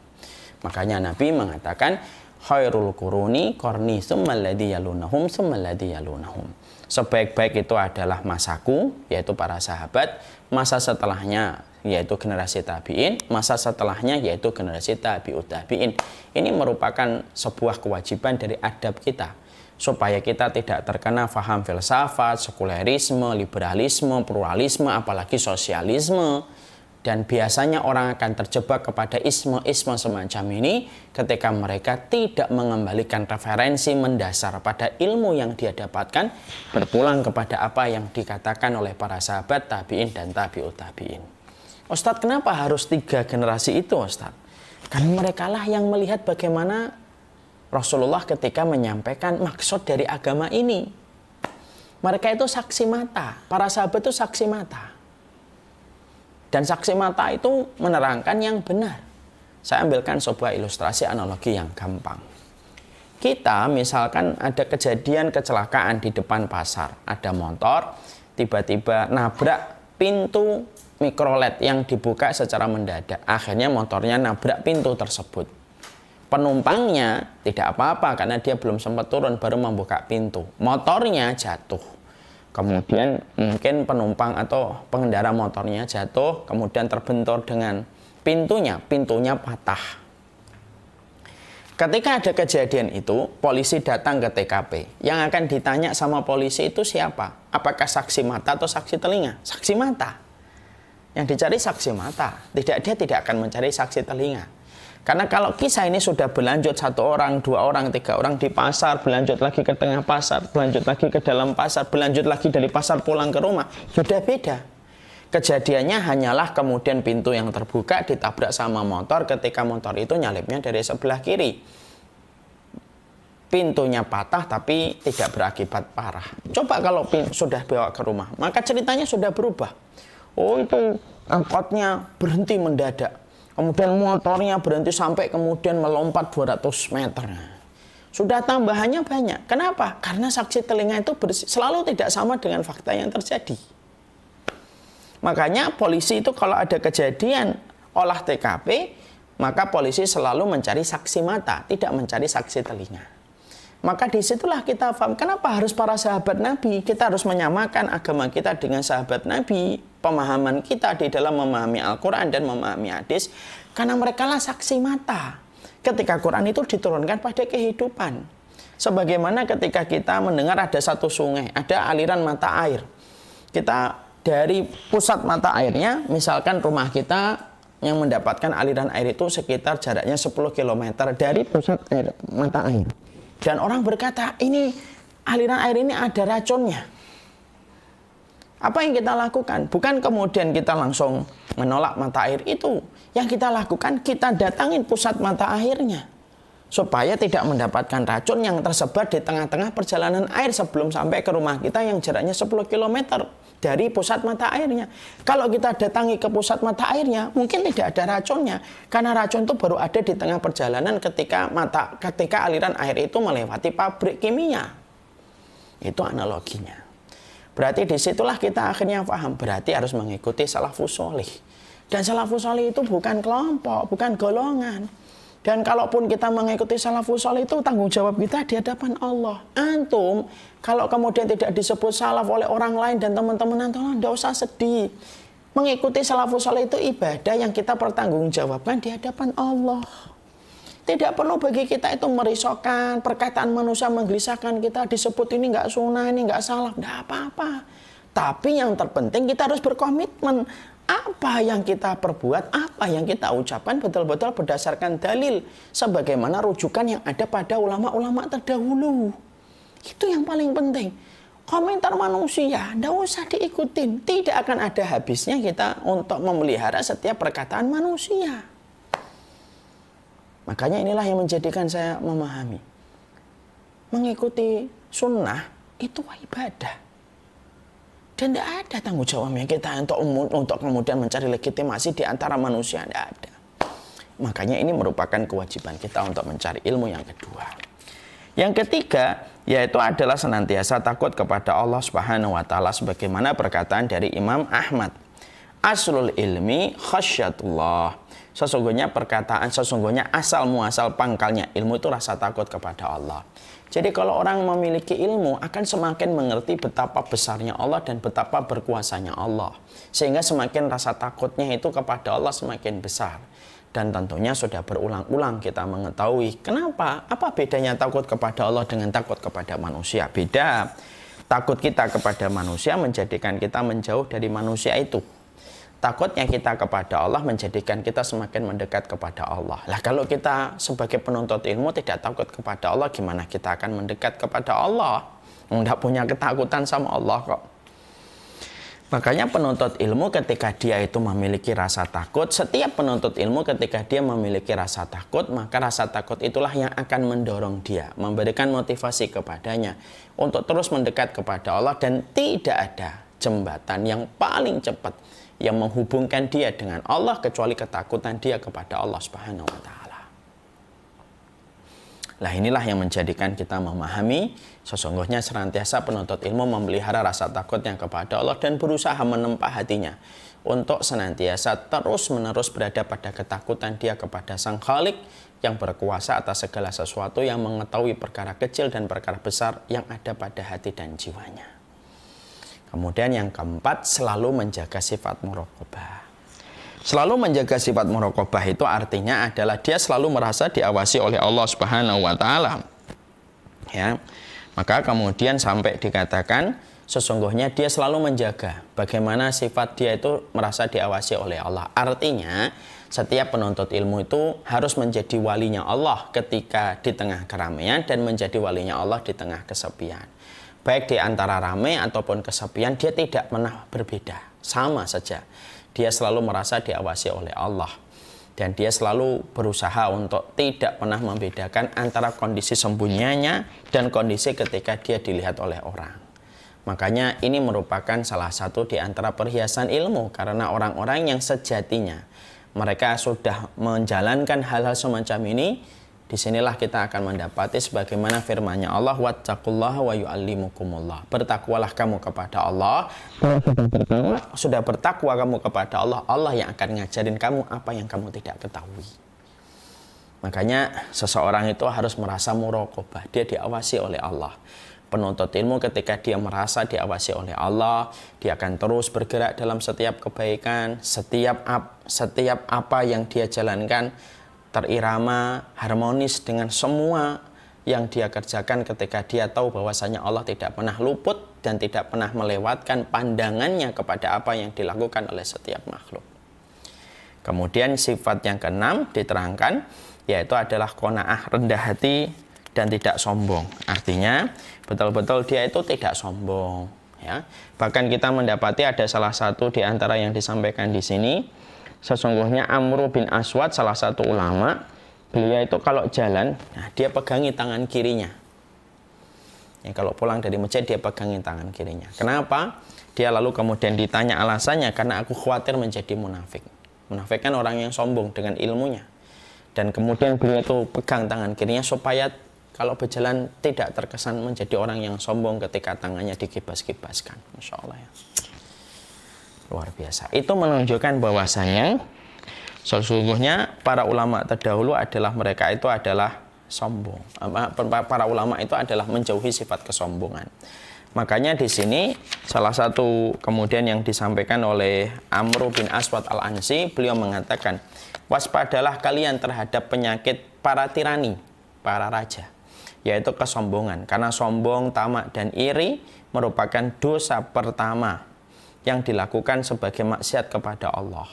[SPEAKER 1] Makanya Nabi mengatakan, khairul quruni qarni tsummal ladzi yalunahum tsummal ladzi yalunahum. Sebaik-baik itu adalah masaku, yaitu para sahabat, masa setelahnya yaitu generasi tabi'in, masa setelahnya yaitu generasi tabi'ut tabi'in. Ini merupakan sebuah kewajiban dari adab kita supaya kita tidak terkena faham filsafat, sekulerisme, liberalisme, pluralisme, apalagi sosialisme. Dan biasanya orang akan terjebak kepada isme-isme semacam ini ketika mereka tidak mengembalikan referensi mendasar pada ilmu yang dia dapatkan, berpulang kepada apa yang dikatakan oleh para sahabat, tabi'in dan tabi'ut tabi'in. Ustadz, kenapa harus 3 generasi itu, Ustadz? Karena mereka lah yang melihat bagaimana Rasulullah ketika menyampaikan maksud dari agama ini. Mereka itu saksi mata, para sahabat itu saksi mata. Dan saksi mata itu menerangkan yang benar. Saya ambilkan sebuah ilustrasi analogi yang gampang. Kita misalkan ada kejadian kecelakaan di depan pasar. Ada motor tiba-tiba nabrak pintu mikrolet yang dibuka secara mendadak. Akhirnya motornya nabrak pintu tersebut. Penumpangnya tidak apa-apa karena dia belum sempat turun baru membuka pintu. Motornya jatuh. Kemudian mungkin penumpang atau pengendara motornya jatuh, kemudian terbentur dengan pintunya patah. Ketika ada kejadian itu, polisi datang ke TKP. Yang akan ditanya sama polisi itu siapa? Apakah saksi mata atau saksi telinga? Saksi mata. Yang dicari saksi mata. Dia tidak akan mencari saksi telinga. Karena kalau kisah ini sudah berlanjut 1 orang, 2 orang, 3 orang di pasar, berlanjut lagi ke tengah pasar, berlanjut lagi ke dalam pasar, berlanjut lagi dari pasar pulang ke rumah, sudah beda. Kejadiannya hanyalah kemudian pintu yang terbuka ditabrak sama motor ketika motor itu nyalipnya dari sebelah kiri. Pintunya patah tapi tidak berakibat parah. Coba kalau sudah bawa ke rumah, maka ceritanya sudah berubah. Oh, itu angkotnya berhenti mendadak. Kemudian motornya berhenti sampai kemudian melompat 200 meter. Sudah tambahannya banyak. Kenapa? Karena saksi telinga itu selalu tidak sama dengan fakta yang terjadi. Makanya polisi itu kalau ada kejadian olah TKP, maka polisi selalu mencari saksi mata, tidak mencari saksi telinga. Maka disitulah kita paham kenapa harus para sahabat Nabi. Kita harus menyamakan agama kita dengan sahabat Nabi. Pemahaman kita di dalam memahami Al-Quran dan memahami hadis. Karena mereka lah saksi mata. Ketika Quran itu diturunkan pada kehidupan. Sebagaimana ketika kita mendengar ada satu sungai, ada aliran mata air. Kita dari pusat mata airnya, misalkan rumah kita yang mendapatkan aliran air itu sekitar jaraknya 10 km dari pusat mata air. Dan orang berkata, ini aliran air ini ada racunnya. Apa yang kita lakukan? Bukan kemudian kita langsung menolak mata air itu. Yang kita lakukan, kita datangin pusat mata airnya. Supaya tidak mendapatkan racun yang tersebar di tengah-tengah perjalanan air sebelum sampai ke rumah kita yang jaraknya 10 km dari pusat mata airnya. Kalau kita datangi ke pusat mata airnya, mungkin tidak ada racunnya. Karena racun itu baru ada di tengah perjalanan ketika aliran air itu melewati pabrik kimia. Itu analoginya. Berarti disitulah kita akhirnya paham. Berarti harus mengikuti salafus sholih. Dan salafus sholih itu bukan kelompok, bukan golongan. Dan kalaupun kita mengikuti salafus sholih itu tanggung jawab kita di hadapan Allah. Antum, kalau kemudian tidak disebut salaf oleh orang lain dan teman-teman antum, tidak usah sedih. Mengikuti salafus sholih itu ibadah yang kita pertanggungjawabkan di hadapan Allah. Tidak perlu bagi kita itu merisaukan, perkataan manusia menggelisahkan kita, disebut ini nggak sunnah, ini nggak salaf, tidak apa-apa. Tapi yang terpenting kita harus berkomitmen. Apa yang kita perbuat, apa yang kita ucapkan betul-betul berdasarkan dalil. Sebagaimana rujukan yang ada pada ulama-ulama terdahulu. Itu yang paling penting. Komentar manusia, tidak usah diikutin. Tidak akan ada habisnya kita untuk memelihara setiap perkataan manusia. Makanya inilah yang menjadikan saya memahami. Mengikuti sunnah itu ibadah. Dan tidak ada tanggung jawabnya kita untuk kemudian mencari legitimasi di antara manusia. Tidak ada. Makanya ini merupakan kewajiban kita untuk mencari ilmu yang kedua. Yang ketiga, yaitu adalah senantiasa takut kepada Allah Subhanahu wa Ta'ala. Sebagaimana perkataan dari Imam Ahmad. Aslul ilmi khasyatullah. Sesungguhnya asal muasal pangkalnya ilmu itu rasa takut kepada Allah. Jadi kalau orang memiliki ilmu akan semakin mengerti betapa besarnya Allah dan betapa berkuasanya Allah. Sehingga semakin rasa takutnya itu kepada Allah semakin besar. Dan tentunya sudah berulang-ulang kita mengetahui kenapa, apa bedanya takut kepada Allah dengan takut kepada manusia. Beda. Takut kita kepada manusia menjadikan kita menjauh dari manusia itu. Takutnya kita kepada Allah menjadikan kita semakin mendekat kepada Allah. Lah kalau kita sebagai penuntut ilmu tidak takut kepada Allah, gimana kita akan mendekat kepada Allah? Tidak punya ketakutan sama Allah kok. Makanya penuntut ilmu ketika dia itu memiliki rasa takut, setiap penuntut ilmu ketika dia memiliki rasa takut, maka rasa takut itulah yang akan mendorong dia, memberikan motivasi kepadanya untuk terus mendekat kepada Allah. Dan tidak ada jembatan yang paling cepat yang menghubungkan dia dengan Allah kecuali ketakutan dia kepada Allah Subhanahu wa Ta'ala. Lah inilah yang menjadikan kita memahami sesungguhnya senantiasa penuntut ilmu memelihara rasa takutnya kepada Allah dan berusaha menempa hatinya untuk senantiasa terus-menerus berada pada ketakutan dia kepada Sang Khalik yang berkuasa atas segala sesuatu, yang mengetahui perkara kecil dan perkara besar yang ada pada hati dan jiwanya. Kemudian yang keempat, selalu menjaga sifat muraqabah. Selalu menjaga sifat muraqabah itu artinya adalah dia selalu merasa diawasi oleh Allah Subhanahu wa taala. Ya. Maka kemudian sampai dikatakan sesungguhnya dia selalu menjaga bagaimana sifat dia itu merasa diawasi oleh Allah. Artinya setiap penuntut ilmu itu harus menjadi walinya Allah ketika di tengah keramaian dan menjadi walinya Allah di tengah kesepian. Baik di antara ramai ataupun kesepian, dia tidak pernah berbeda. Sama saja. Dia selalu merasa diawasi oleh Allah. Dan dia selalu berusaha untuk tidak pernah membedakan antara kondisi sembunyinya dan kondisi ketika dia dilihat oleh orang. Makanya ini merupakan salah satu di antara perhiasan ilmu. Karena orang-orang yang sejatinya mereka sudah menjalankan hal-hal semacam ini, disinilah kita akan mendapati sebagaimana firman-Nya Allah, wattaqullaha wa yu'allimukumullah. Bertakwalah kamu kepada Allah. Sudah bertakwa kamu kepada Allah, Allah yang akan ngajarin kamu apa yang kamu tidak ketahui. Makanya seseorang itu harus merasa muraqabah, dia diawasi oleh Allah. Penuntut ilmu ketika dia merasa diawasi oleh Allah, dia akan terus bergerak dalam setiap kebaikan, setiap apa yang dia jalankan terirama, harmonis dengan semua yang dia kerjakan ketika dia tahu bahwasanya Allah tidak pernah luput dan tidak pernah melewatkan pandangannya kepada apa yang dilakukan oleh setiap makhluk. Kemudian sifat yang keenam diterangkan, yaitu adalah qanaah, rendah hati dan tidak sombong. Artinya betul-betul dia itu tidak sombong. Ya. Bahkan kita mendapati ada salah satu di antara yang disampaikan di sini. Sesungguhnya Amr bin Aswad, salah satu ulama, beliau itu kalau jalan, nah dia pegangi tangan kirinya. Ya, kalau pulang dari masjid dia pegangi tangan kirinya. Kenapa? Dia lalu kemudian ditanya alasannya, karena aku khawatir menjadi munafik. Munafik kan orang yang sombong dengan ilmunya. Dan kemudian beliau itu pegang tangan kirinya supaya kalau berjalan tidak terkesan menjadi orang yang sombong ketika tangannya dikibas-kibaskan. Masya Allah ya. Luar biasa. Itu menunjukkan bahwasanya sesungguhnya para ulama terdahulu adalah mereka itu adalah sombong. Para ulama itu adalah menjauhi sifat kesombongan. Makanya di sini salah satu kemudian yang disampaikan oleh Amr bin Aswad al-Ansi, beliau mengatakan, waspadalah kalian terhadap penyakit para tirani, para raja, yaitu kesombongan. Karena sombong, tamak, dan iri merupakan dosa pertama yang dilakukan sebagai maksiat kepada Allah.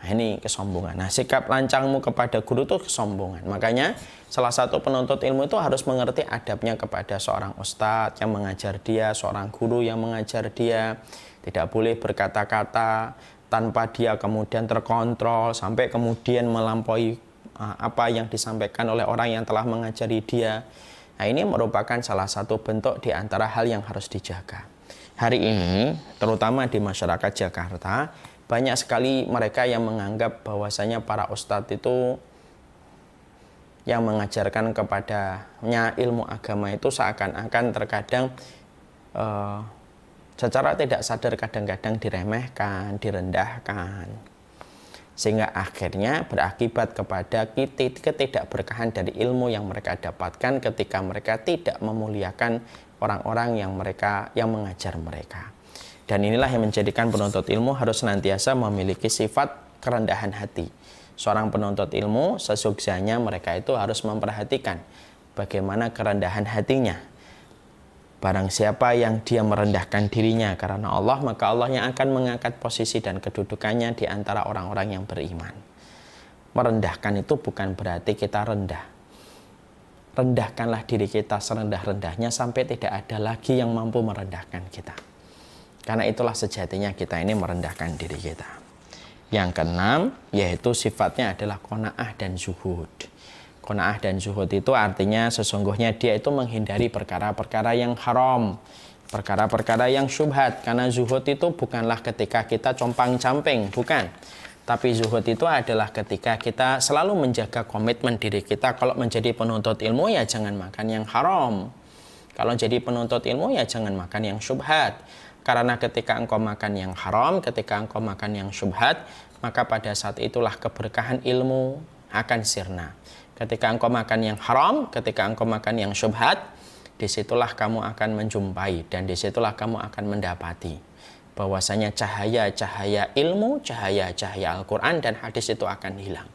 [SPEAKER 1] Nah, ini kesombongan. Nah, sikap lancangmu kepada guru itu kesombongan. Makanya salah satu penuntut ilmu itu harus mengerti adabnya kepada seorang ustadz yang mengajar dia, seorang guru yang mengajar dia. Tidak boleh berkata-kata tanpa dia kemudian terkontrol sampai kemudian melampaui apa yang disampaikan oleh orang yang telah mengajari dia. Nah, ini merupakan salah satu bentuk di antara hal yang harus dijaga. Hari ini, terutama di masyarakat Jakarta, banyak sekali mereka yang menganggap bahwasanya para ustadz itu yang mengajarkan kepadanya ilmu agama itu seakan-akan terkadang secara tidak sadar kadang-kadang diremehkan, direndahkan. Sehingga akhirnya berakibat kepada ketidakberkahan dari ilmu yang mereka dapatkan ketika mereka tidak memuliakan orang-orang yang mengajar mereka. Dan inilah yang menjadikan penuntut ilmu harus senantiasa memiliki sifat kerendahan hati. Seorang penuntut ilmu sesuksesnya mereka itu harus memperhatikan bagaimana kerendahan hatinya. Barang siapa yang dia merendahkan dirinya karena Allah, maka Allah yang akan mengangkat posisi dan kedudukannya di antara orang-orang yang beriman. Merendahkan itu bukan berarti kita rendah. Rendahkanlah diri kita serendah-rendahnya sampai tidak ada lagi yang mampu merendahkan kita. Karena itulah sejatinya kita ini merendahkan diri kita. Yang keenam, yaitu sifatnya adalah qanaah dan zuhud. Qanaah dan zuhud itu artinya sesungguhnya dia itu menghindari perkara-perkara yang haram, perkara-perkara yang syubhat. Karena zuhud itu bukanlah ketika kita compang-camping, bukan. Tapi zuhud itu adalah ketika kita selalu menjaga komitmen diri kita. Kalau menjadi penuntut ilmu ya jangan makan yang haram. Kalau jadi penuntut ilmu ya jangan makan yang syubhat. Karena ketika engkau makan yang haram, ketika engkau makan yang syubhat, maka pada saat itulah keberkahan ilmu akan sirna. Ketika engkau makan yang haram, ketika engkau makan yang syubhat, disitulah kamu akan menjumpai dan disitulah kamu akan mendapati bahwasanya cahaya-cahaya ilmu, cahaya-cahaya Al-Quran dan hadis itu akan hilang.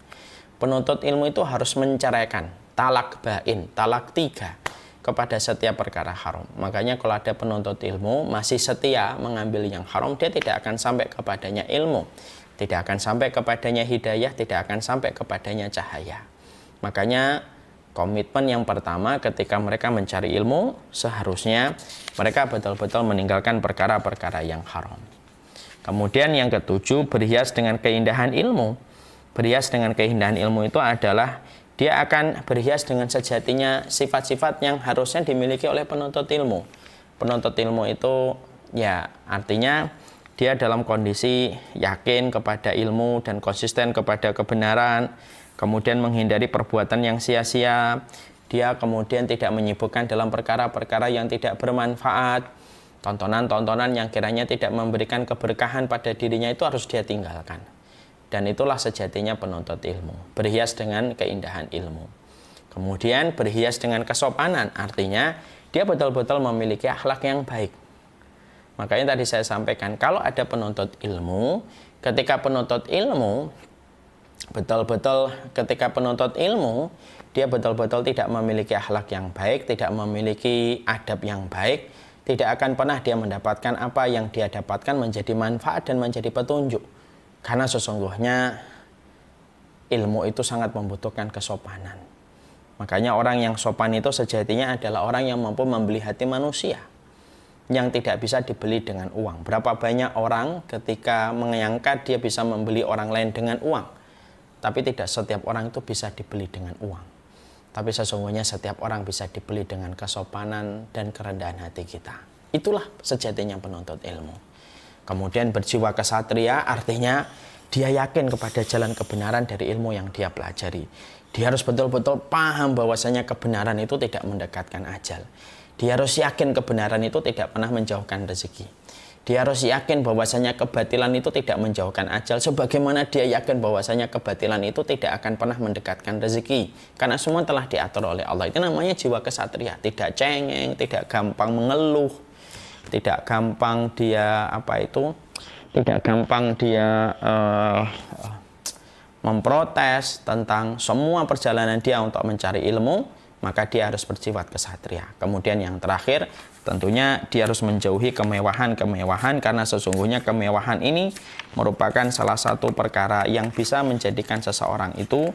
[SPEAKER 1] Penuntut ilmu itu harus menceraikan talak bain, talak 3 kepada setiap perkara haram. Makanya kalau ada penuntut ilmu masih setia mengambil yang haram, dia tidak akan sampai kepadanya ilmu, tidak akan sampai kepadanya hidayah, tidak akan sampai kepadanya cahaya. Makanya komitmen yang pertama ketika mereka mencari ilmu, seharusnya mereka betul-betul meninggalkan perkara-perkara yang haram. Kemudian yang ketujuh, berhias dengan keindahan ilmu. Berhias dengan keindahan ilmu itu adalah dia akan berhias dengan sejatinya sifat-sifat yang harusnya dimiliki oleh penuntut ilmu. Penuntut ilmu itu ya artinya dia dalam kondisi yakin kepada ilmu dan konsisten kepada kebenaran, kemudian menghindari perbuatan yang sia-sia. Dia kemudian tidak menyibukkan dalam perkara-perkara yang tidak bermanfaat. Tontonan-tontonan yang kiranya tidak memberikan keberkahan pada dirinya itu harus dia tinggalkan. Dan itulah sejatinya penuntut ilmu, berhias dengan keindahan ilmu. Kemudian berhias dengan kesopanan, artinya dia betul-betul memiliki akhlak yang baik. Makanya tadi saya sampaikan, kalau ada penuntut ilmu, ketika penuntut ilmu, dia betul-betul tidak memiliki akhlak yang baik, tidak memiliki adab yang baik, tidak akan pernah dia mendapatkan apa yang dia dapatkan menjadi manfaat dan menjadi petunjuk. Karena sesungguhnya ilmu itu sangat membutuhkan kesopanan. Makanya orang yang sopan itu sejatinya adalah orang yang mampu membeli hati manusia, yang tidak bisa dibeli dengan uang. Berapa banyak orang ketika menyangka dia bisa membeli orang lain dengan uang, tapi tidak setiap orang itu bisa dibeli dengan uang. Tapi sesungguhnya setiap orang bisa dibeli dengan kesopanan dan kerendahan hati kita. Itulah sejatinya penuntut ilmu. Kemudian berjiwa kesatria artinya dia yakin kepada jalan kebenaran dari ilmu yang dia pelajari. Dia harus betul-betul paham bahwasanya kebenaran itu tidak mendekatkan ajal. Dia harus yakin kebenaran itu tidak pernah menjauhkan rezeki. Dia harus yakin bahwasanya kebatilan itu tidak menjauhkan ajal, sebagaimana dia yakin bahwasanya kebatilan itu tidak akan pernah mendekatkan rezeki. Karena semua telah diatur oleh Allah. Itu namanya jiwa kesatria, tidak cengeng, tidak gampang mengeluh, tidak gampang dia memprotes tentang semua perjalanan dia untuk mencari ilmu, maka dia harus bersifat kesatria. Kemudian yang terakhir, tentunya dia harus menjauhi kemewahan-kemewahan, karena sesungguhnya kemewahan ini merupakan salah satu perkara yang bisa menjadikan seseorang itu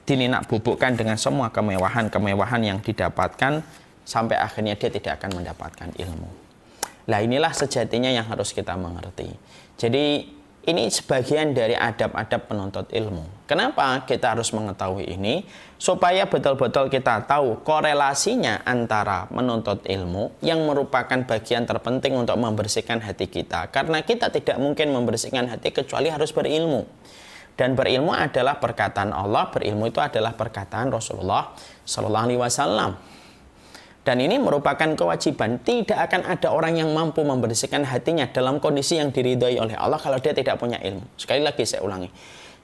[SPEAKER 1] dininak bubukkan dengan semua kemewahan-kemewahan yang didapatkan sampai akhirnya dia tidak akan mendapatkan ilmu. Nah, inilah sejatinya yang harus kita mengerti. Jadi ini sebagian dari adab-adab penuntut ilmu. Kenapa kita harus mengetahui ini? Supaya betul-betul kita tahu korelasinya antara menuntut ilmu yang merupakan bagian terpenting untuk membersihkan hati kita. Karena kita tidak mungkin membersihkan hati kecuali harus berilmu. Dan berilmu adalah perkataan Allah, berilmu itu adalah perkataan Rasulullah Sallallahu Alaihi Wasallam. Dan ini merupakan kewajiban. Tidak akan ada orang yang mampu membersihkan hatinya dalam kondisi yang diridhoi oleh Allah kalau dia tidak punya ilmu. Sekali lagi saya ulangi.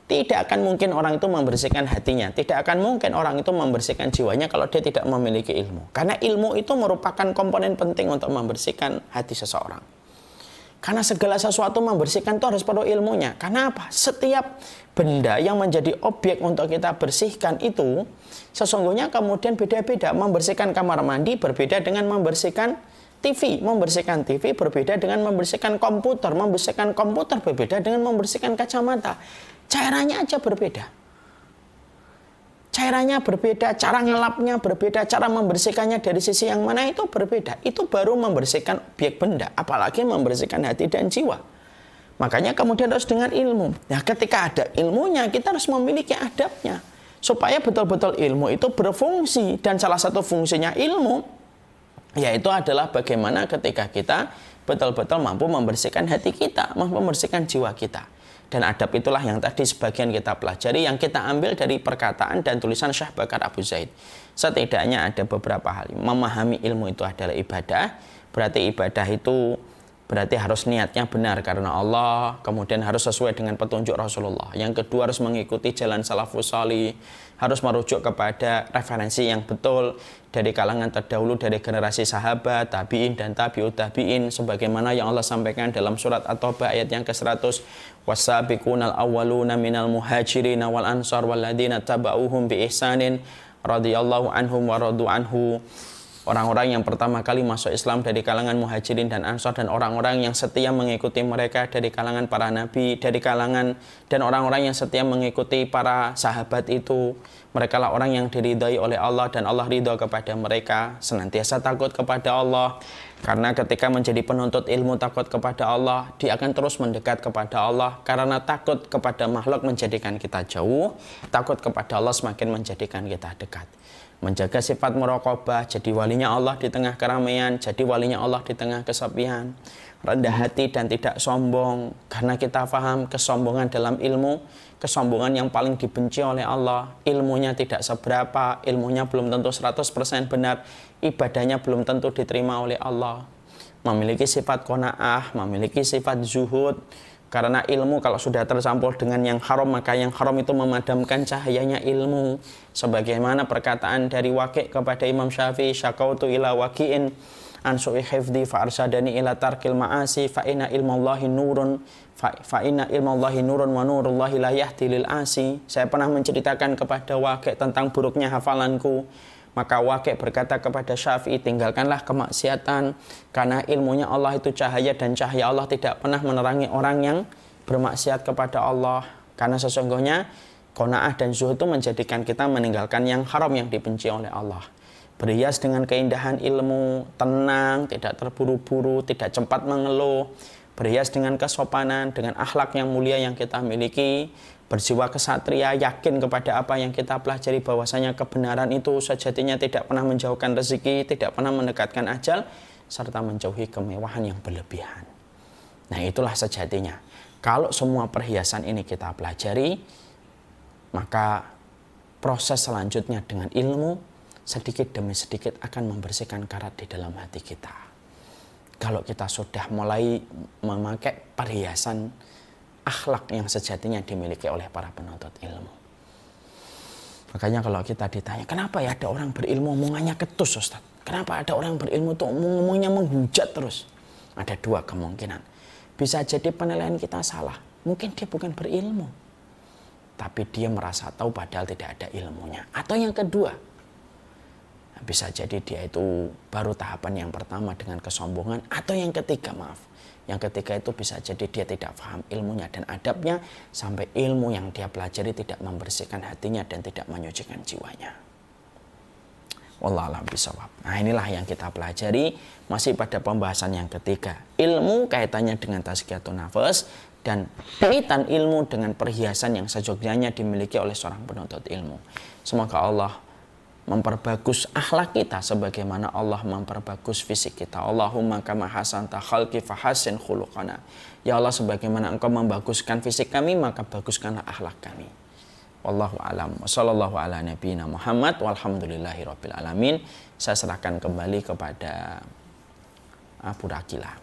[SPEAKER 1] Tidak akan mungkin orang itu membersihkan hatinya. Tidak akan mungkin orang itu membersihkan jiwanya kalau dia tidak memiliki ilmu. Karena ilmu itu merupakan komponen penting untuk membersihkan hati seseorang. Karena segala sesuatu membersihkan itu harus perlu ilmunya. Karena apa? Setiap benda yang menjadi objek untuk kita bersihkan itu sesungguhnya kemudian beda-beda. Membersihkan kamar mandi berbeda dengan membersihkan TV. Membersihkan TV berbeda dengan membersihkan komputer. Membersihkan komputer berbeda dengan membersihkan kacamata. Cairannya aja berbeda. Cairannya berbeda, cara ngelapnya berbeda, cara membersihkannya dari sisi yang mana itu berbeda. Itu baru membersihkan objek benda, apalagi membersihkan hati dan jiwa. Makanya kemudian harus dengan ilmu. Nah, ketika ada ilmunya, kita harus memiliki adabnya. Supaya betul-betul ilmu itu berfungsi. Dan salah satu fungsinya ilmu, yaitu adalah bagaimana ketika kita betul-betul mampu membersihkan hati kita, mampu membersihkan jiwa kita. Dan adab itulah yang tadi sebagian kita pelajari, yang kita ambil dari perkataan dan tulisan Syekh Bakar Abu Zaid. Setidaknya ada beberapa hal. Memahami ilmu itu adalah ibadah, berarti ibadah itu Berarti harus niatnya benar karena Allah, kemudian harus sesuai dengan petunjuk Rasulullah. Yang kedua harus mengikuti jalan salafus salih, harus merujuk kepada referensi yang betul dari kalangan terdahulu, dari generasi sahabat, tabi'in dan tabi'ut tabi'in, sebagaimana yang Allah sampaikan dalam surat At-Taubah ayat yang ke-100, was-sabiqunal awwaluna minal muhajirin wal ansar walladzina taba'uhum bi ihsanin radhiyallahu anhum wa radu anhu. Orang-orang yang pertama kali masuk Islam dari kalangan muhajirin dan ansar, dan orang-orang yang setia mengikuti mereka dari kalangan para nabi, dari kalangan dan orang-orang yang setia mengikuti para sahabat itu. Mereka lah orang yang diridhai oleh Allah dan Allah ridho kepada mereka. Senantiasa takut kepada Allah, karena ketika menjadi penuntut ilmu takut kepada Allah, dia akan terus mendekat kepada Allah. Karena takut kepada makhluk menjadikan kita jauh, takut kepada Allah semakin menjadikan kita dekat. Menjaga sifat muraqabah, jadi walinya Allah di tengah keramaian, jadi walinya Allah di tengah kesepian. Rendah hati dan tidak sombong, karena kita paham kesombongan dalam ilmu, kesombongan yang paling dibenci oleh Allah. Ilmunya tidak seberapa, ilmunya belum tentu 100% benar, ibadahnya belum tentu diterima oleh Allah. Memiliki sifat qanaah, memiliki sifat zuhud, karena ilmu kalau sudah tercampur dengan yang haram, maka yang haram itu memadamkan cahayanya ilmu. Sebagaimana perkataan dari Waqi' kepada Imam Syafi'i, syakautu ila waqi'in an su'i hifdhi fa arsadani ila tarkil ma'asi fa inna ilmallahi nurun fa inna ilmallahi nurun wa nurullahi la yahdi lil asi. Saya pernah menceritakan kepada Waqi' tentang buruknya hafalanku. Maka Waqi' berkata kepada Syafi'i, tinggalkanlah kemaksiatan, karena ilmunya Allah itu cahaya, dan cahaya Allah tidak pernah menerangi orang yang bermaksiat kepada Allah. Karena sesungguhnya qanaah dan zuhud itu menjadikan kita meninggalkan yang haram yang dibenci oleh Allah. Berhias dengan keindahan ilmu, tenang, tidak terburu-buru, tidak cepat mengeluh. Berhias dengan kesopanan, dengan akhlak yang mulia yang kita miliki. Berjiwa kesatria, yakin kepada apa yang kita pelajari, bahwasanya kebenaran itu sejatinya tidak pernah menjauhkan rezeki, tidak pernah mendekatkan ajal, serta menjauhi kemewahan yang berlebihan. Nah, itulah sejatinya. Kalau semua perhiasan ini kita pelajari, maka proses selanjutnya dengan ilmu, sedikit demi sedikit akan membersihkan karat di dalam hati kita. Kalau kita sudah mulai memakai perhiasan akhlak yang sejatinya dimiliki oleh para penuntut ilmu. Makanya kalau kita ditanya, kenapa ya ada orang berilmu omongannya ketus, Ustaz? Kenapa ada orang berilmu tuh ngomongnya menghujat terus? Ada dua kemungkinan. Bisa jadi penilaian kita salah. Mungkin dia bukan berilmu, tapi dia merasa tahu padahal tidak ada ilmunya. Atau yang kedua, bisa jadi dia itu baru tahapan yang pertama dengan kesombongan. Atau yang ketiga, yang ketiga itu bisa jadi dia tidak paham ilmunya dan adabnya, sampai ilmu yang dia pelajari tidak membersihkan hatinya dan tidak menyucikan jiwanya. Wallahu a'lam bishawab. Nah, inilah yang kita pelajari masih pada pembahasan yang ketiga. Ilmu kaitannya dengan tazkiyatun nafas, dan kaitan ilmu dengan perhiasan yang sejognyanya dimiliki oleh seorang penuntut ilmu. Semoga Allah memperbagus akhlak kita sebagaimana Allah memperbagus fisik kita. Allahumma kama hasanta khalqi fahasin khuluqana. Ya Allah, sebagaimana Engkau membaguskan fisik kami, maka baguskanlah akhlak kami. Wallahu a'lam. Wassallallahu ala nabiyina Muhammad walhamdulillahi rabbil alamin. Saya serahkan kembali kepada Abu Rakila.